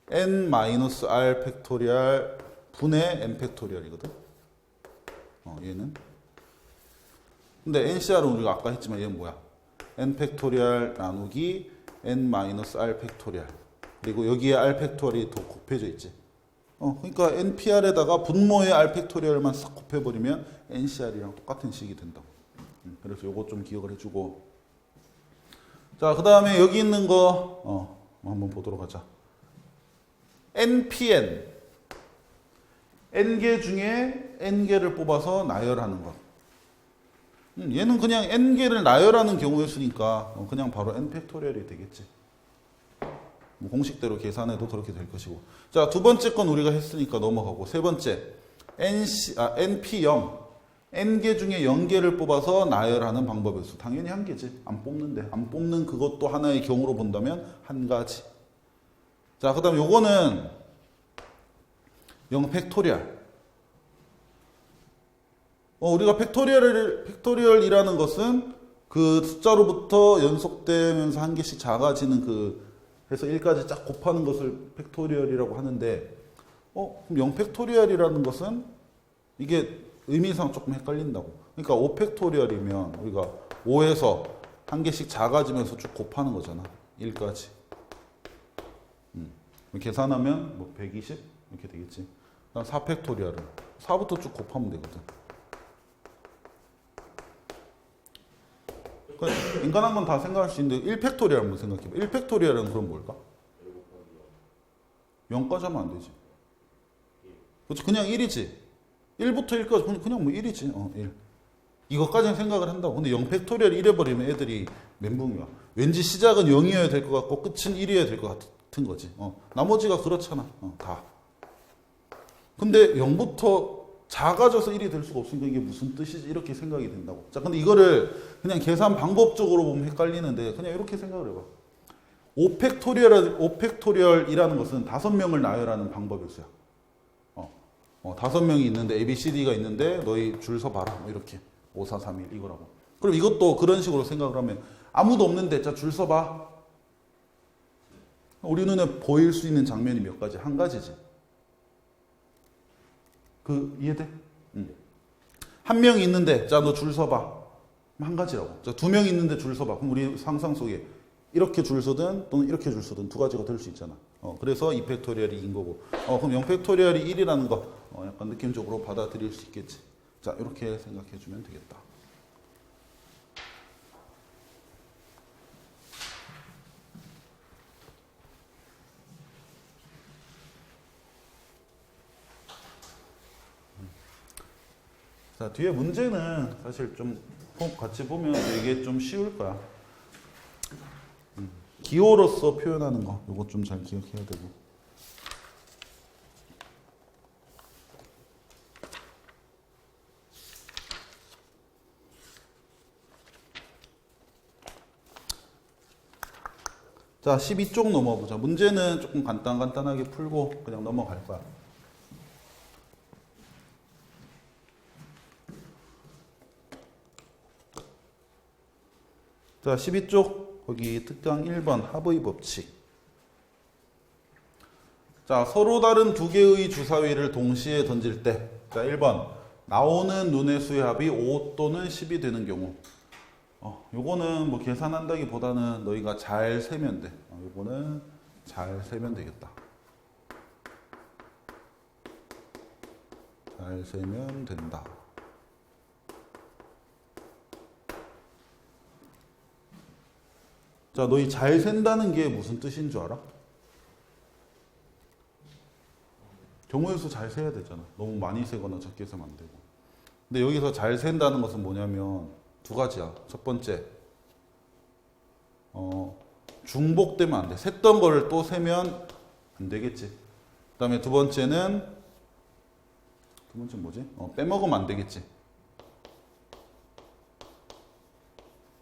n-r 팩토리얼 분의 n 팩토리얼이거든. 얘는. 근데 NCR은 우리가 아까 했지만 얘는 뭐야? n 팩토리얼 나누기 n-r 팩토리얼. 그리고 여기에 r 팩토리얼이 더 곱해져 있지. 그러니까 NPR에다가 분모의 r 팩토리얼만 싹 곱해버리면 NCR이랑 똑같은 식이 된다고. 그래서 요거 좀 기억을 해주고. 자, 그 다음에 여기 있는 거 한번 보도록 하자. NPN. N개 중에 N개를 뽑아서 나열하는 것. 얘는 그냥 N개를 나열하는 경우였으니까 그냥 바로 N 팩토리얼이 되겠지. 뭐 공식대로 계산해도 그렇게 될 것이고. 자, 두 번째 건 우리가 했으니까 넘어가고. 세 번째. NP0. N개 중에 0개를 뽑아서 나열하는 방법이었어. 당연히 한 개지. 안 뽑는데. 안 뽑는 그것도 하나의 경우로 본다면 한 가지. 자, 그 다음 요거는 0 팩토리얼. 우리가 팩토리얼이라는 것은 그 숫자로부터 연속되면서 한 개씩 작아지는 해서 1까지 쫙 곱하는 것을 팩토리얼이라고 하는데, 그럼 0 팩토리얼이라는 것은 이게 의미상 조금 헷갈린다고. 그러니까 5 팩토리얼이면 우리가 5에서 한 개씩 작아지면서 쭉 곱하는 거잖아. 1까지. 계산하면 뭐 120 이렇게 되겠지. 그다음 4 팩토리얼은 4부터 쭉 곱하면 되거든. 인간한 건 다 생각할 수 있는데 1 팩토리얼 한번 생각해봐. 1 팩토리얼은 그럼 뭘까? 0까지 하면 안 되지. 그렇지, 그냥 1이지. 1부터 1까지 그냥 뭐 1이지. 1. 이것까지는 생각을 한다고. 근데 0 팩토리얼 1 해버리면 애들이 멘붕이야. 왠지 시작은 0이어야 될 것 같고 끝은 1이어야 될 것 같은 거지. 나머지가 그렇잖아. 다. 근데 0부터 작아져서 1이 될 수가 없으니까 이게 무슨 뜻이지? 이렇게 생각이 된다고. 자, 근데 이거를 그냥 계산 방법적으로 보면 헷갈리는데 그냥 이렇게 생각을 해봐. 5팩토리얼이라는 것은 5명을 나열하는 방법이었어요. 5명이 있는데 A, B, C, D가 있는데 너희 줄 서봐라. 뭐 이렇게 5, 4, 3, 1 이거라고. 그럼 이것도 그런 식으로 생각을 하면 아무도 없는데 자 줄 서봐. 우리 눈에 보일 수 있는 장면이 몇 가지? 한 가지지. 그 이해돼? 한 명이 있는데 자 너 줄 서봐. 한 가지라고. 자 2명 있는데 줄 서봐. 그럼 우리 상상 속에 이렇게 줄 서든 또는 이렇게 줄 서든 두 가지가 될 수 있잖아. 그래서 2팩토리얼이 2인 거고. 그럼 0팩토리얼이 1이라는 거 약간 느낌적으로 받아들일 수 있겠지. 자 이렇게 생각해 주면 되겠다. 자, 뒤에 문제는 사실 좀 같이 보면 이게 좀 쉬울 거야. 기호로서 표현하는 거, 이거 좀 잘 기억해야 되고. 자, 12쪽 넘어보자. 문제는 조금 간단하게 풀고 그냥 넘어갈 거야. 자, 12쪽 거기 특강 1번 합의 법칙. 자, 서로 다른 두 개의 주사위를 동시에 던질 때, 자, 1번 나오는 눈의 수의 합이 5 또는 10이 되는 경우. 요거는 뭐 계산한다기보다는 너희가 잘 세면 돼. 요거는 잘 세면 되겠다. 잘 세면 된다. 자, 너희 잘 센다는 게 무슨 뜻인 줄 알아? 경우의 수 잘 세야 되잖아. 너무 많이 세거나 적게 세면 안 되고. 근데 여기서 잘 센다는 것은 뭐냐면 두 가지야. 첫 번째, 중복되면 안 돼. 셌던 거를 또 세면 안 되겠지. 그 다음에 두 번째는 뭐지? 빼먹으면 안 되겠지.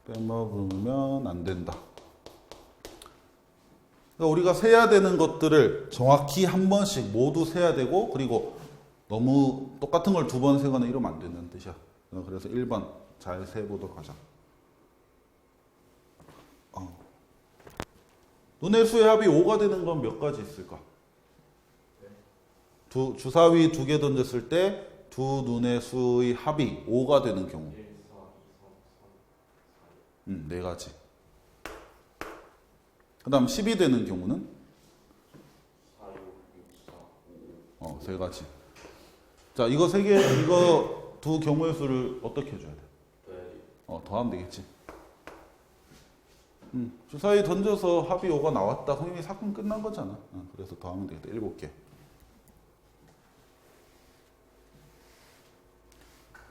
빼먹으면 안 된다. 그러니까 우리가 세야 되는 것들을 정확히 한 번씩 모두 세야 되고, 그리고 너무 똑같은 걸 두 번 세거나 이러면 안 된다는 뜻이야. 그래서 1번 잘 세보도록 하자. 눈의 수의 합이 5가 되는 건 몇 가지 있을까? 주사위 2개 던졌을 때 두 눈의 수의 합이 5가 되는 경우. 1, 4, 2, 3, 4. 4가지. 그 다음 10이 되는 경우는? 4, 6, 6, 4, 5. 3가지. 자, 이거 3개, 이거 두 경우의 수를 어떻게 해줘야 돼? 더하면 되겠지. 주사위 던져서 합이 5가 나왔다. 그럼 이미 사건 끝난 거잖아. 그래서 더하면 되겠다. 7개.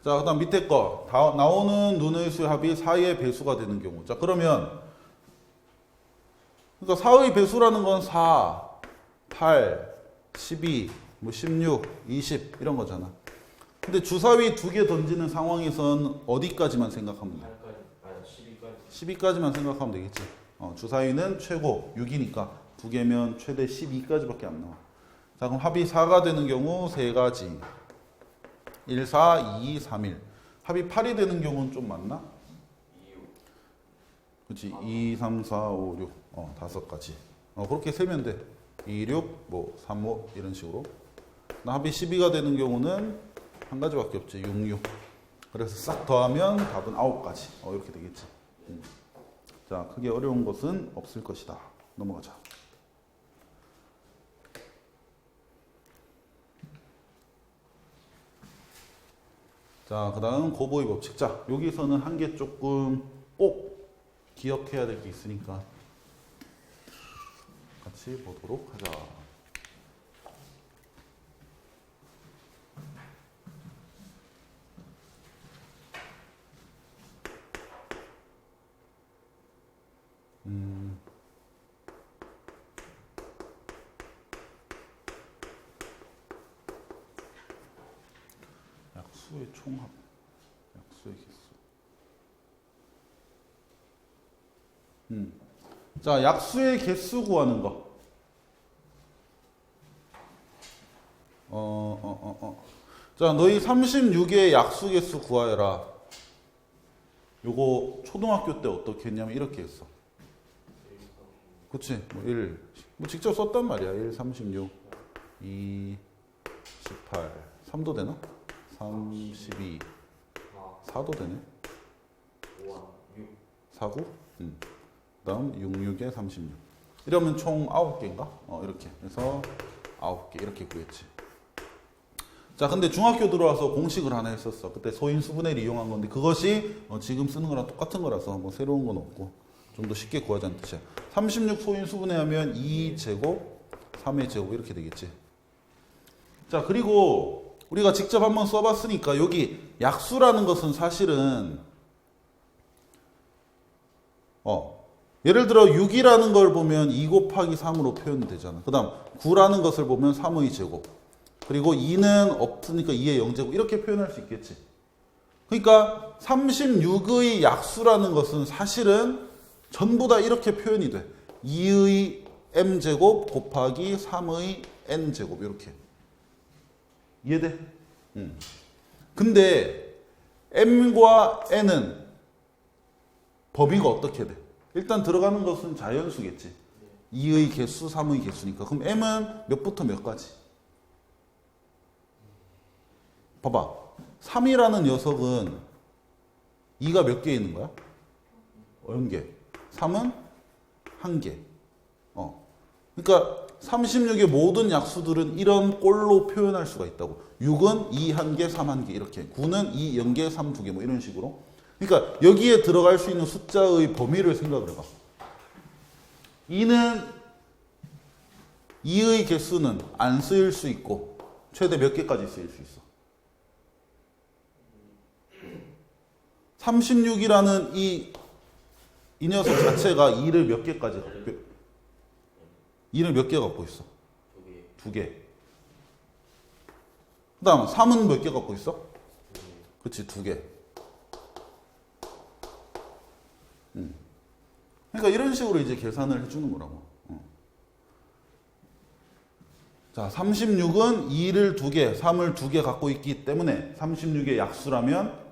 자, 그 다음 밑에 거. 나오는 눈의 수의 합이 4의 배수가 되는 경우. 자, 그러면 그러니까 4의 배수라는 건 4, 8, 12, 뭐 16, 20 이런 거잖아. 근데 주사위 2개 던지는 상황에선 어디까지만 생각하면 돼? 8까지, 아니 12까지. 12까지만 생각하면 되겠지. 주사위는 최고 6이니까 2개면 최대 12까지밖에 안 나와. 자, 그럼 합이 4가 되는 경우 3가지. 1, 4, 2, 3, 1. 합이 8이 되는 경우는 좀 많나? 2, 6. 그렇지. 2, 3, 4, 5, 6. 5가지. 그렇게 세면 돼. 2, 6, 뭐 3, 5 이런 식으로. 합이 12가 되는 경우는 한 가지밖에 없지. 6, 6. 그래서 싹 더하면 답은 9가지. 이렇게 되겠지. 자, 크게 어려운 것은 없을 것이다. 넘어가자. 자, 그 다음 고보의 법칙. 자, 여기서는 한 개 조금 꼭 기억해야 될 게 있으니까 같이 보도록 하자. 약수의 총합, 약수의 개수. 자, 약수의 개수 구하는 거. 자, 너희 36의 약수 개수 구하여라. 요거 초등학교 때 어떻게 했냐면 이렇게 했어. 그치? 뭐 1, 뭐 직접 썼단 말이야. 1, 36, 2, 18, 3도 되나? 3, 12, 4도 되네? 5, 6. 49? 그 다음 66에 36. 이러면 총 9개인가? 이렇게. 그래서 9개. 이렇게 구했지. 자, 근데 중학교 들어와서 공식을 하나 했었어. 그때 소인수분해를 이용한 건데, 그것이 지금 쓰는 거랑 똑같은 거라서 뭐 새로운 건 없고, 좀 더 쉽게 구하자는 뜻이야. 36 소인수분해하면 2제곱, 3의 제곱 이렇게 되겠지. 자, 그리고 우리가 직접 한번 써봤으니까 여기 약수라는 것은 사실은 예를 들어 6이라는 걸 보면 2 곱하기 3으로 표현이 되잖아. 그 다음 9라는 것을 보면 3의 제곱. 그리고 2는 없으니까 2의 0제곱. 이렇게 표현할 수 있겠지. 그러니까 36의 약수라는 것은 사실은 전부 다 이렇게 표현이 돼. 2의 m제곱 곱하기 3의 n제곱. 이렇게. 이해돼? 근데 m과 n은 범위가 어떻게 돼? 일단 들어가는 것은 자연수겠지. 2의 개수, 3의 개수니까. 그럼 m은 몇부터 몇까지? 봐봐. 3이라는 녀석은 2가 몇 개 있는 거야? 0개. 3은 1개. 그러니까 36의 모든 약수들은 이런 꼴로 표현할 수가 있다고. 6은 2 1개, 3 1개 이렇게. 9는 2 0개, 3 2개 뭐 이런 식으로. 그러니까 여기에 들어갈 수 있는 숫자의 범위를 생각을 해봐. 2는 2의 개수는 안 쓰일 수 있고 최대 몇 개까지 쓰일 수 있어? 36이라는 이 녀석 자체가 2를 몇 개까지 갖고 2를 몇 개 갖고 있어? 2개. 그 다음 3은 몇 개 갖고 있어? 그렇지, 2개. 그러니까 이런 식으로 이제 계산을 해주는 거라고. 자, 36은 2를 2개, 3을 2개 갖고 있기 때문에 36의 약수라면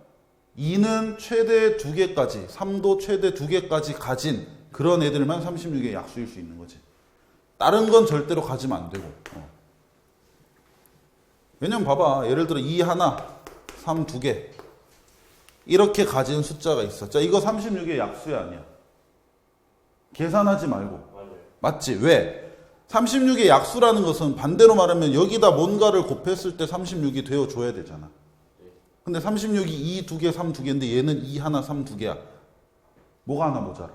2는 최대 2개까지, 3도 최대 2개까지 가진 그런 애들만 36의 약수일 수 있는 거지. 다른 건 절대로 가지면 안 되고. 왜냐면 봐봐. 예를 들어 2 하나, 3 2개. 이렇게 가진 숫자가 있어. 자, 이거 36의 약수야, 아니야? 계산하지 말고. 맞지? 왜? 36의 약수라는 것은 반대로 말하면 여기다 뭔가를 곱했을 때 36이 되어줘야 되잖아. 근데 36이 2 2개, 3 2개인데 얘는 2 하나, 3 2개야. 뭐가 하나 모자라?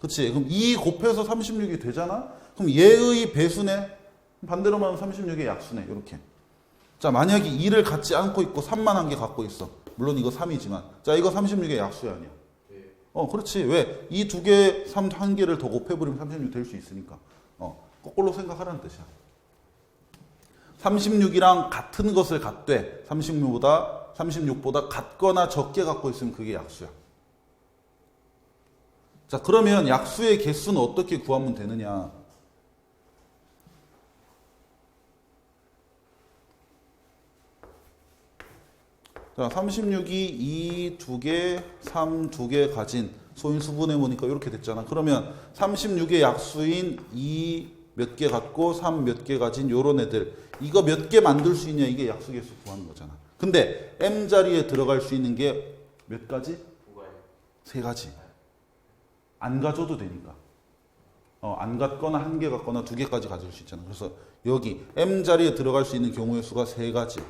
그치? 그럼 2 곱해서 36이 되잖아? 그럼 얘의 배수네? 반대로 말하면 36의 약수네. 이렇게. 자, 만약에 2를 갖지 않고 있고 3만 한 개 갖고 있어. 물론 이거 3이지만. 자, 이거 36의 약수야, 아니야? 그렇지. 왜? 이 2개, 3 1개를 더 곱해버리면 36 될 수 있으니까. 거꾸로 생각하라는 뜻이야. 36이랑 같은 것을 갖되 36보다 같거나 적게 갖고 있으면 그게 약수야. 자, 그러면 약수의 개수는 어떻게 구하면 되느냐? 자, 36이 2 2개, 3 2개 가진 소인수분해 보니까 이렇게 됐잖아. 그러면 36의 약수인 2 몇 개 갖고 3 몇 개 가진 요런 애들, 이거 몇 개 만들 수 있냐, 이게 약수 개수 구하는 거잖아. 근데 m 자리에 들어갈 수 있는 게 몇 가지? 3가지. 안 가져도 되니까. 안 갖거나 1개 갖거나 2개까지 가질 수 있잖아. 그래서 여기 m 자리에 들어갈 수 있는 경우의 수가 3가지.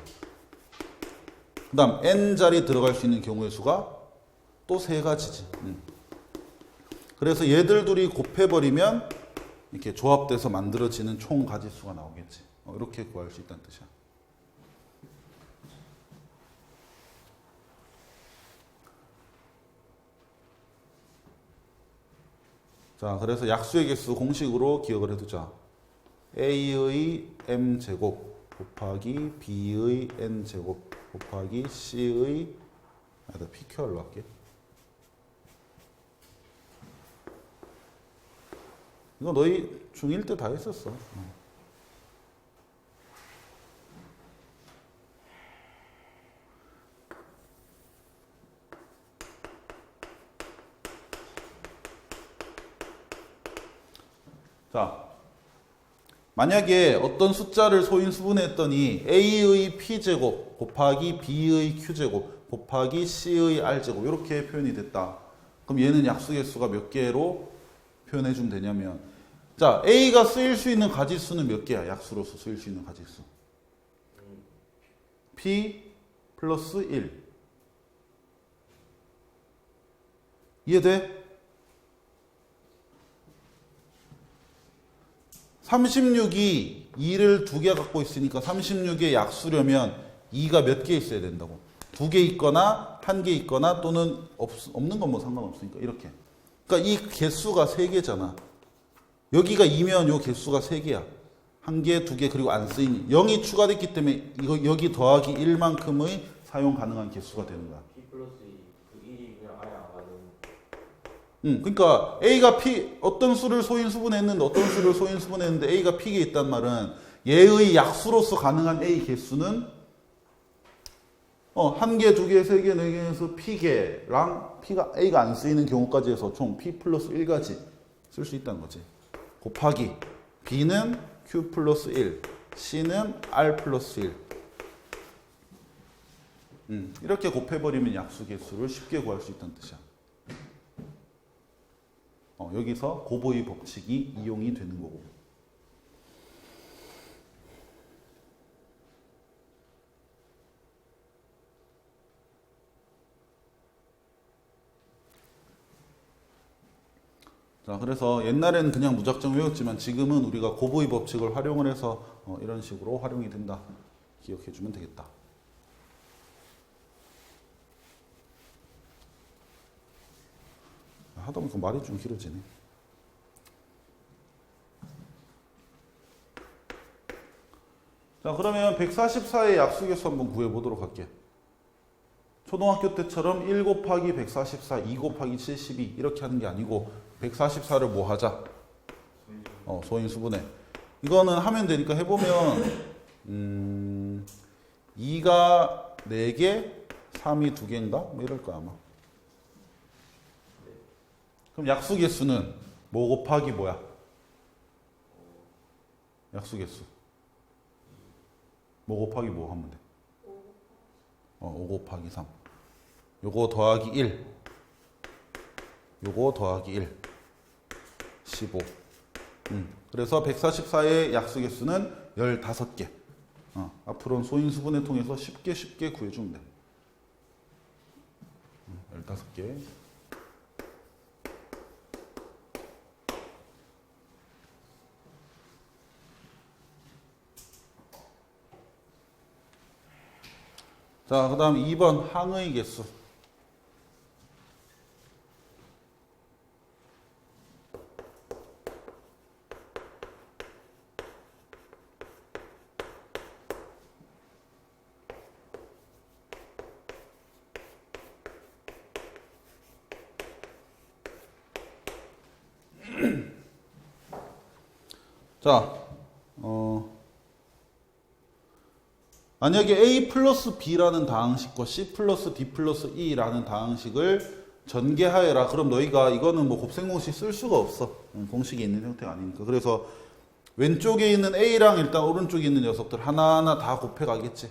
그 다음 n 자리에 들어갈 수 있는 경우의 수가 또 3가지지. 그래서 얘들 둘이 곱해버리면 이렇게 조합돼서 만들어지는 총 가지수가 나오겠지. 이렇게 구할 수 있다는 뜻이야. 자, 그래서 약수의 개수 공식으로 기억을 해두자. A의 m제곱 곱하기 B의 n제곱 곱하기 C의 PQR로 할게. 이거 너희 중1 때 다 했었어. 자, 만약에 어떤 숫자를 소인수분해했더니 a의 p제곱 곱하기 b의 q제곱 곱하기 c의 r제곱 이렇게 표현이 됐다. 그럼 얘는 약수개수가 몇 개로 표현해 주면 되냐면, 자, a가 쓰일 수 있는 가지수는 몇 개야? 약수로서 쓰일 수 있는 가지수. p 플러스 1. 이해돼? 36이 2를 2개 갖고 있으니까 36의 약수려면 2가 몇 개 있어야 된다고. 2개 있거나 1개 있거나 또는 없는 건 뭐 상관없으니까 이렇게. 그러니까 이 개수가 3개잖아. 여기가 2면 요 개수가 3개야. 1개, 2개 그리고 안 쓰이니 0이 추가됐기 때문에 이거 여기 더하기 1만큼의 사용 가능한 개수가 되는 거야. P 플러스 2, 그 1이 그냥 아예 안 가는. 그러니까 A가 P 어떤 수를 소인수분했는데 어떤 수를 소인수분했는데 A가 P에 있단 말은 얘의 약수로서 가능한 A 개수는 1개, 2개, 3개, 4개에서 P개랑 P가 A가 안 쓰이는 경우까지 해서 총 P 플러스 1가지 쓸 수 있다는 거지. 곱하기 B는 Q 플러스 1, C는 R 플러스 1. 이렇게 곱해버리면 약수 개수를 쉽게 구할 수 있다는 뜻이야. 여기서 고보의 법칙이 이용이 되는 거고. 자, 그래서 옛날에는 그냥 무작정 외웠지만 지금은 우리가 고보의 법칙을 활용을 해서 이런 식으로 활용이 된다. 기억해 주면 되겠다. 하다 보니까 말이 좀 길어지네. 자, 그러면 144의 약수개수 한번 구해보도록 할게. 초등학교 때처럼 1 곱하기 144, 2 곱하기 72 이렇게 하는 게 아니고 144를 뭐 하자? 소인수분해. 이거는 하면 되니까 해보면 2가 4개, 3이 2개인가? 뭐 이럴 거야 아마. 그럼 약수개수는 뭐 곱하기 뭐야? 약수개수. 뭐 곱하기 뭐 하면 돼? 5 곱하기 3. 요거 더하기 1. 요거 더하기 1. 15. 그래서 144의 약수개수는 15개. 앞으로는 소인수분해 통해서 쉽게 구해주면 돼. 15개. 자, 그 다음 2번 항의 개수. 자, 만약에 A 플러스 B라는 다항식과 C 플러스 D 플러스 E라는 다항식을 전개하여라. 그럼 너희가 이거는 뭐 곱셈공식 쓸 수가 없어. 공식이 있는 형태가 아니니까. 그래서 왼쪽에 있는 A랑 일단 오른쪽에 있는 녀석들 하나하나 다 곱해 가겠지.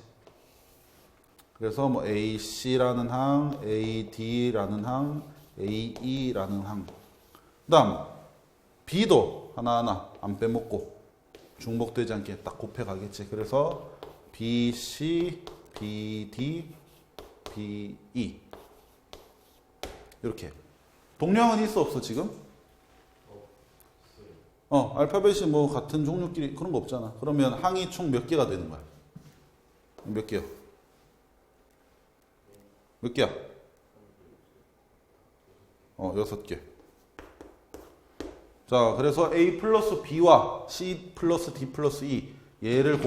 그래서 뭐 AC라는 항, AD라는 항, AE라는 항. 그 다음 B도 하나하나 안 빼먹고 중복되지 않게 딱 곱해 가겠지. 그래서 BC, BD, BE 이렇게. 동량은 있어 없어 지금? 알파벳이 뭐 같은 종류끼리 그런 거 없잖아. 그러면 항이 총 몇 개가 되는 거야? 몇 개요? 몇 개야? 6개. 자, 그래서 A 플러스 B와 C 플러스 D 플러스 E 얘를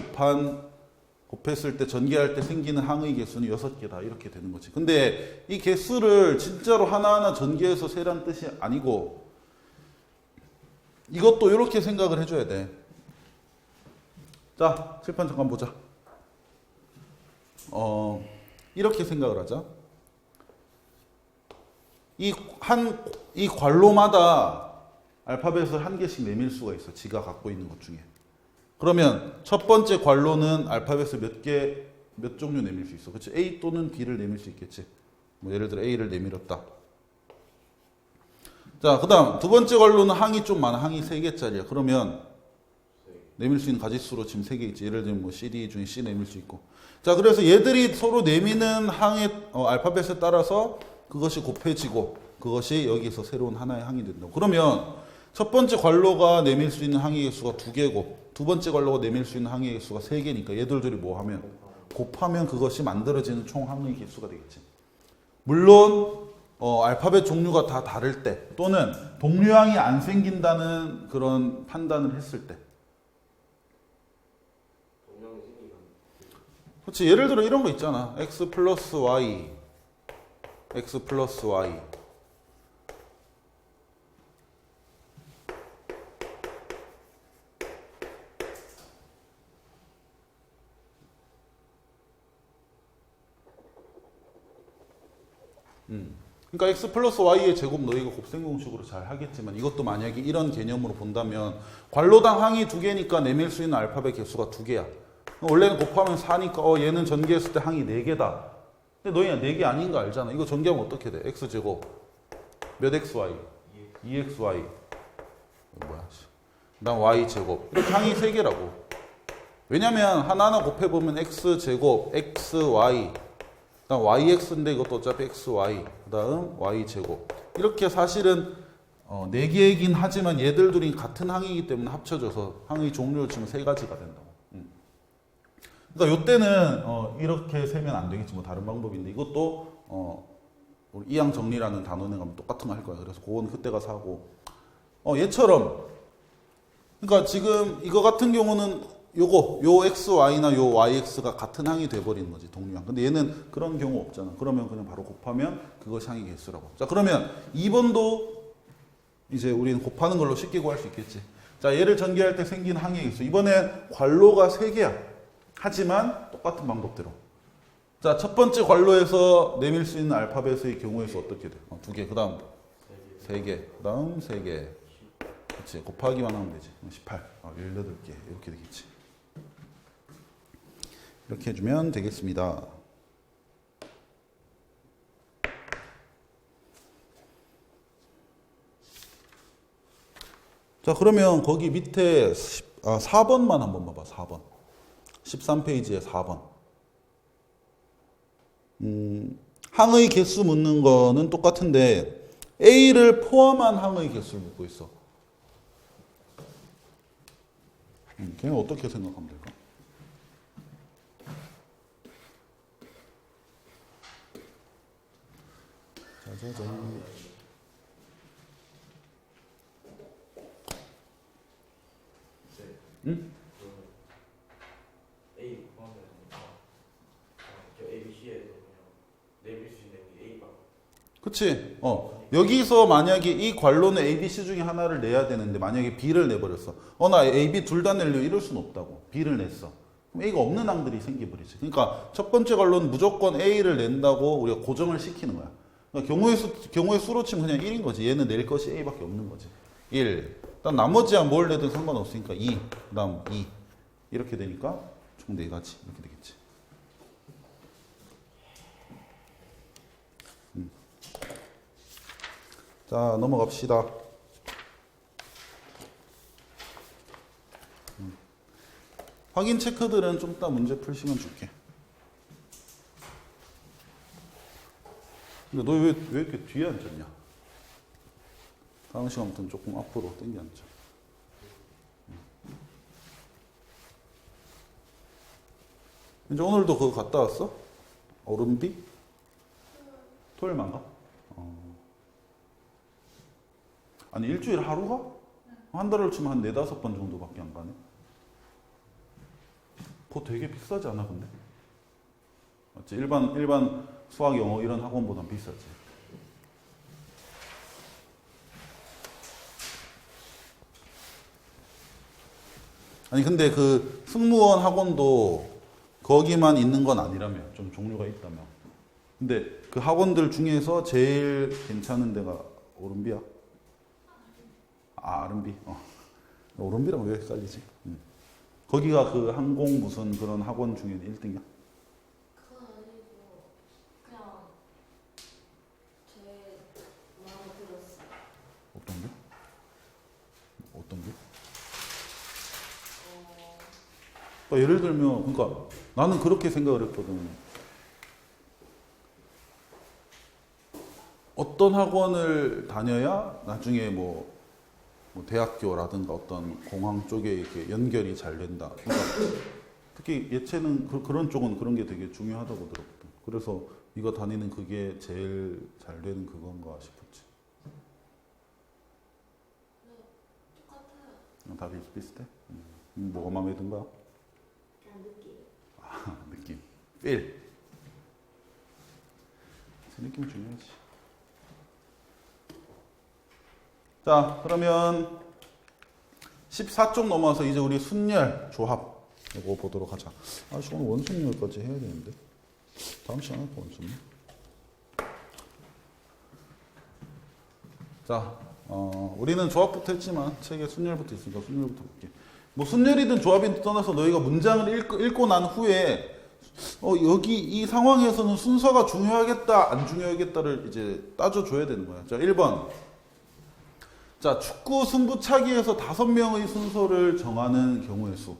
곱했을 때 전개할 때 생기는 항의 개수는 6개다 이렇게 되는 거지. 근데 이 개수를 진짜로 하나하나 전개해서 세란 뜻이 아니고 이것도 이렇게 생각을 해줘야 돼. 자, 칠판 잠깐 보자. 이렇게 생각을 하자. 이 관로마다 알파벳을 한 개씩 내밀 수가 있어. 지가 갖고 있는 것 중에. 그러면 첫 번째 괄호는 알파벳을 몇 종류 내밀 수 있어. 그렇지? A 또는 B를 내밀 수 있겠지. 뭐 예를 들어 A를 내밀었다. 자, 그다음 두 번째 괄호는 항이 좀 많아. 항이 3개짜리야. 그러면 내밀 수 있는 가짓수로 지금 3개 있지. 예를 들면 뭐 CD 중에 C 내밀 수 있고. 자, 그래서 얘들이 서로 내미는 항의 알파벳에 따라서 그것이 곱해지고 그것이 여기서 새로운 하나의 항이 된다. 그러면 첫 번째 괄호가 내밀 수 있는 항의 개수가 2개고 두 번째 괄호가 내밀 수 있는 항의 개수가 3개니까 얘들 둘이 뭐 하면 곱하면 그것이 만들어지는 총 항의 개수가 되겠지. 물론 알파벳 종류가 다 다를 때 또는 동류항이 안 생긴다는 그런 판단을 했을 때. 동명이 생기면 그렇지. 예를 들어 이런 거 있잖아. x 플러스 y x 플러스 y 그러니까 x 플러스 y의 제곱 너희가 곱셈 공식으로 잘 하겠지만 이것도 만약에 이런 개념으로 본다면 괄호당 항이 2개니까 내밀 수 있는 알파벳 개수가 2개야. 원래는 곱하면 4니까 얘는 전개했을 때 항이 4개다. 근데 너희가 4개 아닌 거 알잖아. 이거 전개하면 어떻게 돼? x제곱 몇 xy? 2xy 뭐야? 그다음 y제곱 이렇게 항이 3개라고. 왜냐면 하나하나 곱해보면 x제곱 xy 그다음 yx인데 이것도 어차피 xy 그다음 y제곱 이렇게 사실은 4개이긴 하지만 얘들 둘이 같은 항이기 때문에 합쳐져서 항의 종류를 치면 3가지가 된다고. 그러니까 이때는 이렇게 세면 안 되겠지. 뭐 다른 방법인데 이것도 우리 이항 정리라는 단원에 가면 똑같은 거 할 거야. 그래서 그건 그때 가서 하고 얘처럼 그러니까 지금 이거 같은 경우는 요 xy나 요 yx가 같은 항이 돼버리는 거지, 동류항. 근데 얘는 그런 경우 없잖아. 그러면 그냥 바로 곱하면 그것이 항의 개수라고. 자, 그러면 2번도 이제 우리는 곱하는 걸로 쉽게 구할 수 있겠지. 자, 얘를 전개할 때 생긴 항의 개수. 이번엔 괄호가 3개야. 하지만 똑같은 방법대로. 자, 첫 번째 괄호에서 내밀 수 있는 알파벳의 경우의 수 어떻게 돼? 2개. 그 다음 3개. 그 다음 3개. 그렇지. 곱하기만 하면 되지. 18. 18개. 이렇게 되겠지. 이렇게 해주면 되겠습니다. 자, 그러면 거기 밑에 4번만 한번 봐봐. 4번. 13페이지에 4번. 항의 개수 묻는 거는 똑같은데 A를 포함한 항의 개수를 묻고 있어. 걔는 어떻게 생각하면 될까? 짜자잔. 응? A 포함해서 저 A, B, C에서 그냥 내밀 수 있는 게 A가 그치? 여기서 만약에 이 괄호는 A, B, C 중에 하나를 내야 되는데 만약에 B를 내버렸어. 나 A, B 둘 다 내려 이럴 순 없다고. B를 냈어. 그럼 A가 없는 항들이 생겨버리지. 그러니까 첫 번째 괄호는 무조건 A를 낸다고 우리가 고정을 시키는 거야. 그러니까 경우의 수로 치면 그냥 1인 거지. 얘는 낼 것이 A밖에 없는 거지. 1. 일단 나머지야 뭘 내든 상관없으니까 2. 그 다음 2. 이렇게 되니까 총 4가지. 이렇게 되겠지. 자, 넘어갑시다. 확인 체크들은 좀 이따 문제 풀 시간 줄게. 근데 너 왜 이렇게 뒤에 앉았냐? 다음 시간부터는 조금 앞으로 당겨 앉자. 이제 오늘도 그거 갔다 왔어? 얼음비? 토요일만 가? 아니 일주일에 하루 가? 한 달을 치면 한 4-5번 정도밖에 안 가네. 그거 되게 비싸지 않아 근데? 맞지? 일반 수학, 영어 이런 학원보단 비싸지. 아니 근데 그 승무원 학원도 거기만 있는 건 아니라며. 좀 종류가 있다며. 근데 그 학원들 중에서 제일 괜찮은 데가 오른비야? R&B. R&B랑 왜 헷갈리지? 거기가 그 항공 무슨 그런 학원 중에 1등이야? 그건 아니고 그냥 제 마음에 들었어요. 어떤 게? 어떤 게? 그러니까 예를 들면, 그러니까 나는 그렇게 생각을 했거든. 어떤 학원을 다녀야 나중에 뭐 대학교라든가 어떤 공항 쪽에 이렇게 연결이 잘 된다. 그러니까 특히 예체능 그런 쪽은 그런 게 되게 중요하다고 들었거든. 그래서 이거 다니는 그게 제일 잘 되는 그건가 싶었지. 똑같아요. 다 비슷비슷해? 뭐가 마음에 든 거야? 그냥 느낌. 느낌. 필. 느낌 중요하지. 자, 그러면 14쪽 넘어와서 이제 우리 순열 조합 이거 보도록 하자. 아, 오늘 원순열까지 해야 되는데. 다음 시간에 할까, 원순열? 자, 우리는 조합부터 했지만 책에 순열부터 있으니까 순열부터 볼게. 뭐 순열이든 조합이든 떠나서 너희가 문장을 읽고 난 후에 여기 이 상황에서는 순서가 중요하겠다, 안 중요하겠다를 이제 따져줘야 되는 거야. 자, 1번. 자, 축구 승부차기에서 5명의 순서를 정하는 경우의 수.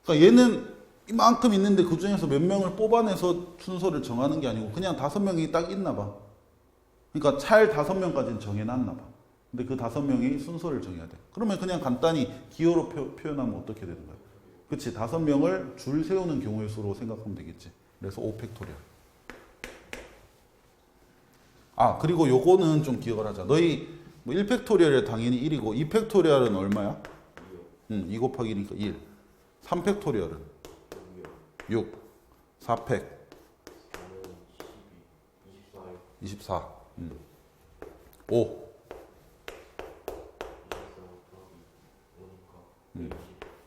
그러니까 얘는 이만큼 있는데 그 중에서 몇 명을 뽑아내서 순서를 정하는 게 아니고 그냥 5명이 딱 있나 봐. 그러니까 찰 5명까지는 정해놨나 봐. 근데 그 5명이 순서를 정해야 돼. 그러면 그냥 간단히 기호로 표현하면 어떻게 되는 거야? 그치, 5명을 줄 세우는 경우의 수로 생각하면 되겠지. 그래서 5팩토리얼. 아, 그리고 요거는 좀 기억을 하자. 너희 뭐 1팩토리얼이 당연히 1이고 2팩토리얼은 얼마야? 2 곱하기 1이니까 1. 3팩토리얼은 6. 4팩 24. 5.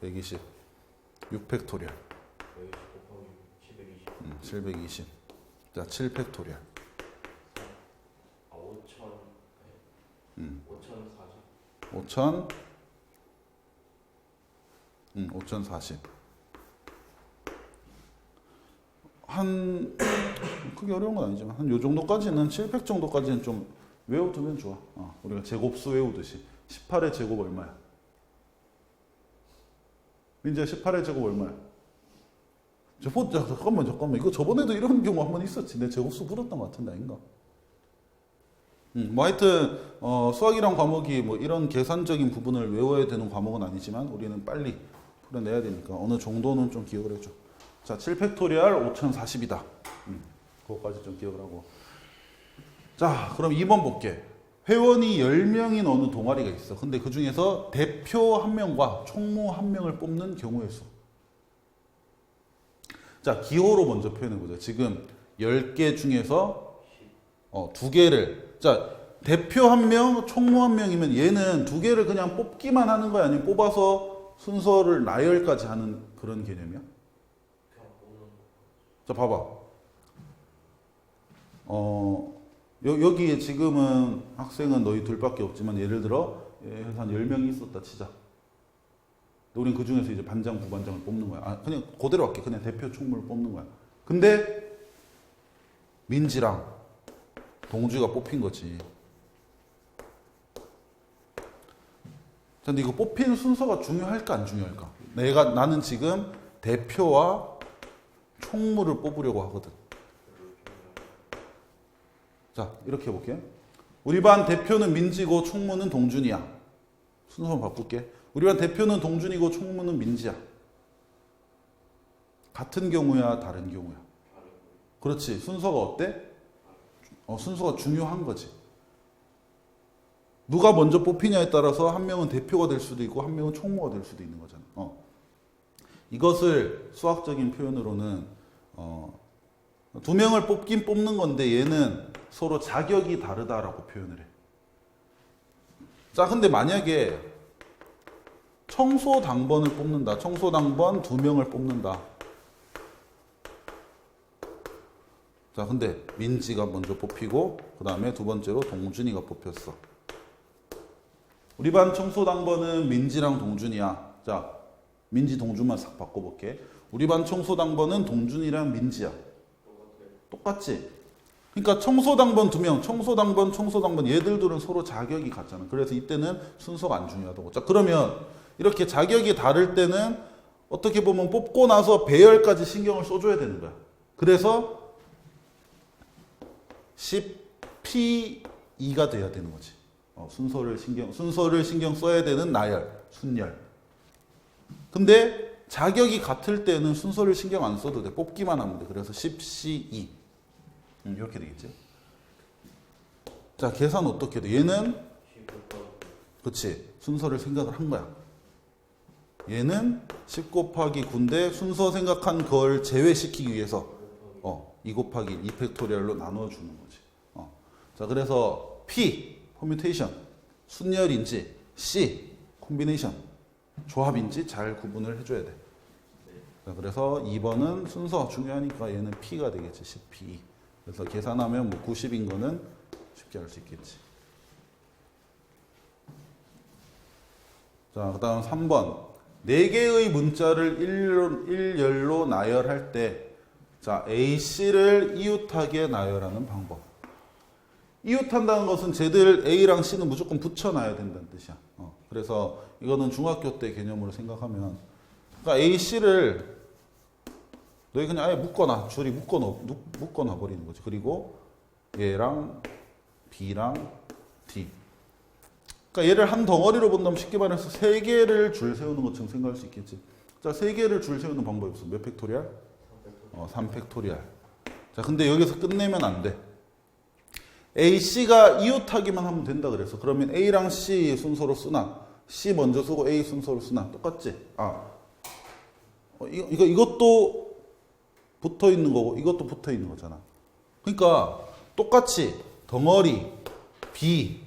120. 6팩토리얼. 720. 자, 7팩토리얼. 5040. 한 크게 어려운 건 아니지만 한 요 정도까지는 7팩 정도까지는 좀 외워두면 좋아. 우리가 제곱수 외우듯이 18의 제곱 얼마야? 민재야, 18의 제곱 얼마야? 잠깐만 이거 저번에도 이런 경우 한 번 있었지. 내 제곱수 풀었던 것 같은데 아닌가? 뭐 하여튼 수학이란 과목이 뭐 이런 계산적인 부분을 외워야 되는 과목은 아니지만 우리는 빨리 풀어내야 되니까 어느 정도는 좀 기억을 해줘. 자, 7팩토리얼 5040이다. 그거까지 좀 기억을 하고. 자, 그럼 2번 볼게. 회원이 10명인 어느 동아리가 있어. 근데 그 중에서 대표 1명과 총무 1명을 뽑는 경우의 수. 자, 기호로 먼저 표현해보자. 지금 10개 중에서 2개를. 자, 대표 1명, 총무 1명이면 얘는 2개를 그냥 뽑기만 하는 거야? 아니면 뽑아서 순서를 나열까지 하는 그런 개념이야? 자, 봐봐. 여기에 지금은 학생은 너희 둘밖에 없지만 예를 들어 한 10명이 있었다 치자. 우린 그 중에서 이제 반장, 부반장을 뽑는 거야. 그냥 그대로 할게. 그냥 대표 총무를 뽑는 거야. 근데 민지랑 동주가 뽑힌 거지. 근데 이거 뽑힌 순서가 중요할까 안 중요할까? 나는 지금 대표와 총무를 뽑으려고 하거든. 자, 이렇게 해볼게. 우리 반 대표는 민지고 총무는 동준이야. 순서 바꿀게. 우리 반 대표는 동준이고 총무는 민지야. 같은 경우야, 다른 경우야? 그렇지. 순서가 어때? 순서가 중요한 거지. 누가 먼저 뽑히냐에 따라서 한 명은 대표가 될 수도 있고 한 명은 총무가 될 수도 있는 거잖아. 이것을 수학적인 표현으로는 2명을 뽑긴 뽑는 건데 얘는 서로 자격이 다르다라고 표현을 해. 자, 근데 만약에 청소당번을 뽑는다. 청소당번 2명을 뽑는다. 자, 근데 민지가 먼저 뽑히고 그 다음에 두 번째로 동준이가 뽑혔어. 우리 반 청소당번은 민지랑 동준이야. 자, 민지 동준만 싹 바꿔볼게. 우리 반 청소당번은 동준이랑 민지야. 똑같지? 그러니까 청소당번 2명, 청소당번 얘들 둘은 서로 자격이 같잖아. 그래서 이때는 순서가 안 중요하다고. 자, 그러면 이렇게 자격이 다를 때는 어떻게 보면 뽑고 나서 배열까지 신경을 써줘야 되는 거야. 그래서 10P2가 돼야 되는 거지. 순서를 신경 써야 되는 나열, 순열. 근데 자격이 같을 때는 순서를 신경 안 써도 돼. 뽑기만 하면 돼. 그래서 10C2. 이렇게 되겠지. 자, 계산 어떻게 돼? 얘는 그치, 순서를 생각을 한 거야. 얘는 10 곱하기 9인데 순서 생각한 걸 제외시키기 위해서 2 곱하기 2팩토리얼로 나눠주는 거지. 자, 그래서 P, 퍼뮤테이션, 순열인지 C, 콤비네이션, 조합인지 잘 구분을 해줘야 돼. 자, 그래서 2번은 순서 중요하니까 얘는 P가 되겠지. 10P. 그래서 계산하면 뭐 90인 거는 쉽게 알 수 있겠지. 자, 그 다음 3번. 4개의 문자를 일열로 나열할 때, 자, AC를 이웃하게 나열하는 방법. 이웃한다는 것은 쟤들 A랑 C는 무조건 붙여놔야 된다는 뜻이야. 그래서 이거는 중학교 때 개념으로 생각하면, 그러니까 A, C를 너희 그냥 아예 묶어놔. 줄이 묶어놔 버리는 거지. 그리고 얘랑 B랑 D. 그러니까 얘를 한 덩어리로 본다면 쉽게 말해서 3개를 줄 세우는 것처럼 생각할 수 있겠지. 자, 3개를 줄 세우는 방법이 없어. 몇 팩토리얼? 3팩토리얼. 자, 근데 여기서 끝내면 안 돼. A, C가 이웃하기만 하면 된다 그래서. 그러면 A랑 C 순서로 쓰나? C 먼저 쓰고 A 순서로 쓰나? 똑같지? 이것도 붙어 있는 거고 이것도 붙어 있는 거잖아. 그러니까 똑같이 덩어리 B,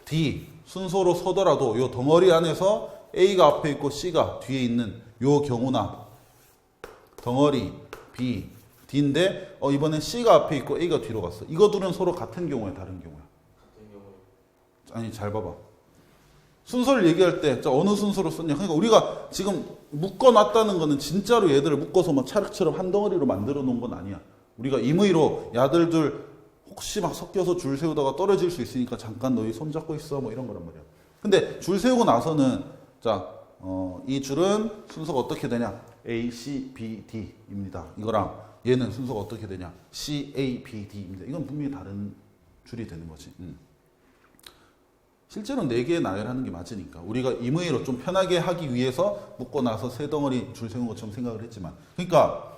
D 순서로 서더라도 이 덩어리 안에서 A가 앞에 있고 C가 뒤에 있는 요 경우나 덩어리 B, D인데 이번엔 C가 앞에 있고 A가 뒤로 갔어. 이거 둘은 서로 같은 경우야, 다른 경우야? 같은 경우에 아니, 잘 봐봐. 순서를 얘기할 때, 자, 어느 순서로 썼냐? 그러니까 우리가 지금 묶어놨다는 거는 진짜로 얘들을 묶어서 막 차력처럼 한 덩어리로 만들어 놓은 건 아니야. 우리가 임의로 야들들 혹시 막 섞여서 줄 세우다가 떨어질 수 있으니까 잠깐 너희 손 잡고 있어 뭐 이런 거란 말이야. 근데 줄 세우고 나서는 자, 이 줄은 순서가 어떻게 되냐? A, C, B, D입니다. 이거랑 얘는 순서가 어떻게 되냐? C, A, B, D입니다. 이건 분명히 다른 줄이 되는 거지. 실제로는 4개 나열하는 게 맞으니까 우리가 임의로 좀 편하게 하기 위해서 묶어놔서 3덩어리 줄 세운 것처럼 생각을 했지만, 그러니까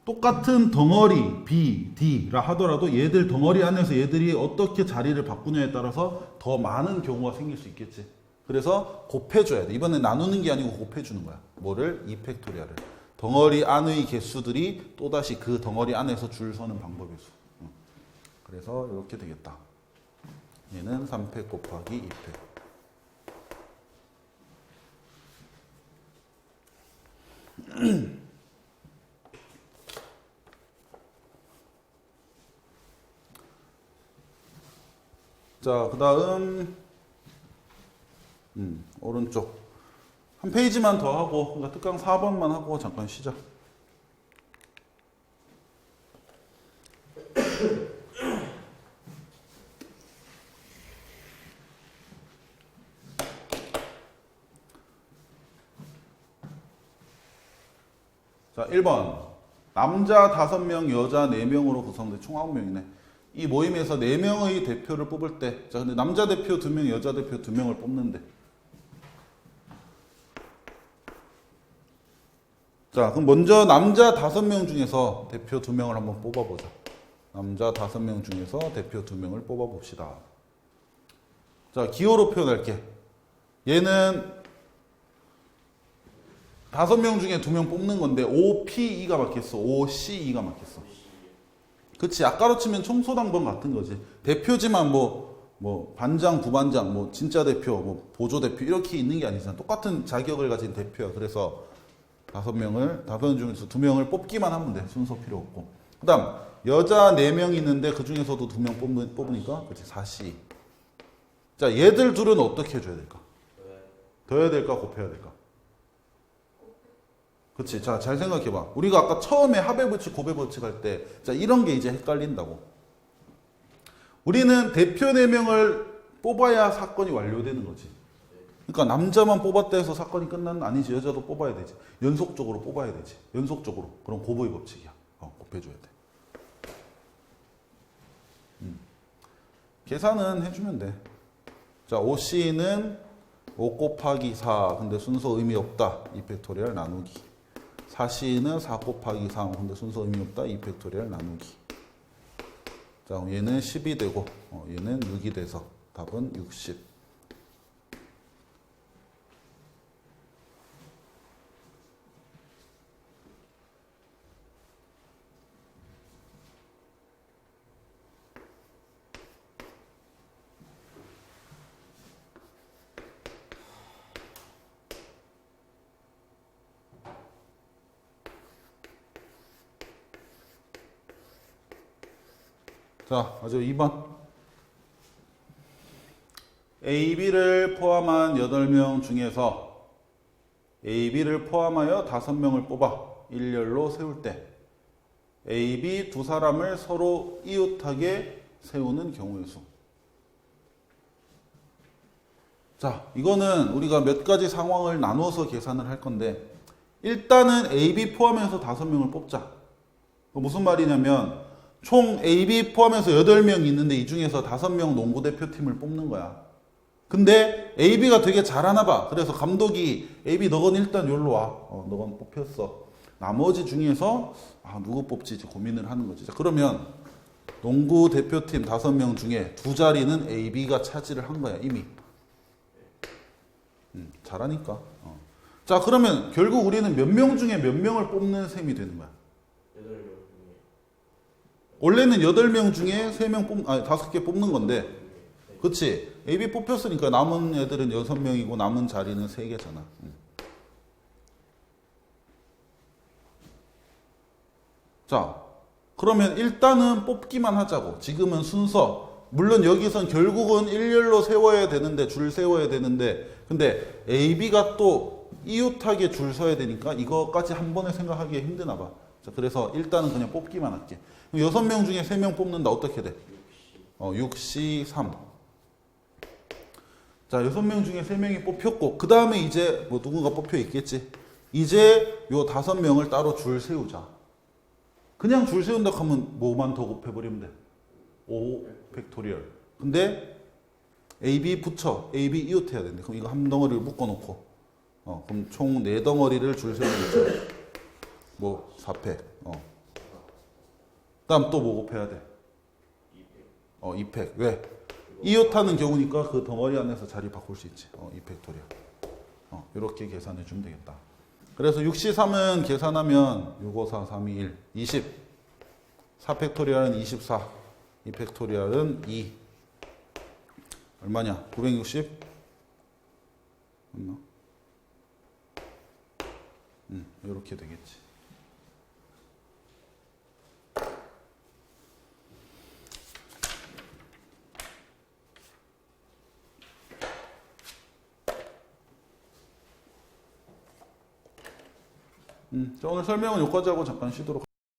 똑같은 덩어리 B, D라 하더라도 얘들 덩어리 안에서 얘들이 어떻게 자리를 바꾸냐에 따라서 더 많은 경우가 생길 수 있겠지. 그래서 곱해줘야 돼. 이번에 나누는 게 아니고 곱해주는 거야. 뭐를? 2팩토리얼을. 덩어리 안의 개수들이 또다시 그 덩어리 안에서 줄 서는 방법의 수. 그래서 이렇게 되겠다. 얘는 3팩 곱하기 2팩. 자, 그 다음 오른쪽 한 페이지만 더 하고, 그러니까 특강 4번만 하고 잠깐 쉬자. 자, 1번. 남자 5명, 여자 4명으로 구성된 총 9명이네. 이 모임에서 4명의 대표를 뽑을 때, 자, 근데 남자 대표 2명, 여자 대표 2명을 뽑는데. 자, 그럼 먼저 남자 5명 중에서 대표 2명을 한번 뽑아보자. 남자 5명 중에서 대표 2명을 뽑아봅시다. 자, 기호로 표현할게. 얘는 5명 중에 2명 뽑는 건데 OPE가 맞겠어. OCE가 맞겠어. 그치. 아까로 치면 청소당번 같은 거지. 대표지만 뭐 반장, 부반장, 뭐 진짜 대표, 뭐 보조 대표 이렇게 있는 게 아니잖아. 똑같은 자격을 가진 대표야. 그래서 5명 중에서 2명을 뽑기만 하면 돼. 순서 필요 없고. 그 다음 여자 4명 있는데 그 중에서도 2명 뽑으니까 그치. 4C. 자, 얘들 둘은 어떻게 해줘야 될까? 더해야 될까 곱해야 될까? 그치. 자, 잘 생각해봐. 우리가 아까 처음에 합의 법칙, 곱의 법칙 할 때, 자, 이런 게 이제 헷갈린다고. 우리는 대표 4명을 뽑아야 사건이 완료되는 거지. 그러니까 남자만 뽑았다 해서 사건이 끝난 아니지. 여자도 뽑아야 되지. 연속적으로 뽑아야 되지. 연속적으로. 그럼 곱의 법칙이야. 곱해줘야 돼. 계산은 해주면 돼. 자, OC는 5 곱하기 4. 근데 순서 의미 없다. 2팩토리얼 나누기. 4C는 4 곱하기 3. 근데 순서 의미 없다. 2팩토리얼 나누기. 자, 얘는 10이 되고, 얘는 6이 돼서 답은 60. 자, 마저 2번. A, B를 포함한 8명 중에서 A, B를 포함하여 5명을 뽑아 일렬로 세울 때 A, B 두 사람을 서로 이웃하게 세우는 경우의 수. 자, 이거는 우리가 몇 가지 상황을 나누어서 계산을 할 건데 일단은 A, B 포함해서 5명을 뽑자. 무슨 말이냐면 총 A, B 포함해서 8명이 있는데 이 중에서 5명 농구 대표팀을 뽑는 거야. 근데 A, B가 되게 잘하나 봐. 그래서 감독이 A, B 너건 일단 여기로 와. 너건 뽑혔어. 나머지 중에서 누구 뽑지 이제 고민을 하는 거지. 자, 그러면 농구 대표팀 5명 중에 2자리는 A, B가 차지를 한 거야 이미. 잘하니까. 자, 그러면 결국 우리는 몇 명 중에 몇 명을 뽑는 셈이 되는 거야. 8명 중에. 원래는 8명 중에 5개 뽑는 건데, 그치? AB 뽑혔으니까 남은 애들은 6명이고 남은 자리는 3개잖아. 자, 그러면 일단은 뽑기만 하자고. 지금은 순서. 물론 여기선 결국은 일렬로 세워야 되는데, 줄 세워야 되는데, 근데 AB가 또 이웃하게 줄 서야 되니까 이거까지 한 번에 생각하기 힘드나 봐. 자, 그래서 일단은 그냥 뽑기만 할게. 6명 중에 3명 뽑는다. 어떻게 돼? 6C 3. 자, 6명 중에 3명이 뽑혔고, 그 다음에 이제 뭐 누군가 뽑혀 있겠지. 이제 요 5명을 따로 줄 세우자. 그냥 줄 세운다 하면 뭐만 더 곱해버리면 돼? 5 팩토리얼. 근데 AB 붙여. AB 이웃해야 되는데. 그럼 이거 한 덩어리를 묶어놓고. 그럼 총 4덩어리를 줄 세우면 뭐 4팩. 다음 또 뭐 곱해야 돼? 2팩. 왜? 이웃하는 경우니까 그 덩어리 안에서 자리 바꿀 수 있지. 2팩토리얼. 이렇게 계산해 주면 되겠다. 그래서 6C3은 계산하면 6, 5, 4, 3, 2, 1, 20. 4팩토리얼은 24. 2팩토리얼은 2. 얼마냐? 960? 맞나? 이렇게 되겠지. 자, 오늘 설명은 여기까지 하고 잠깐 쉬도록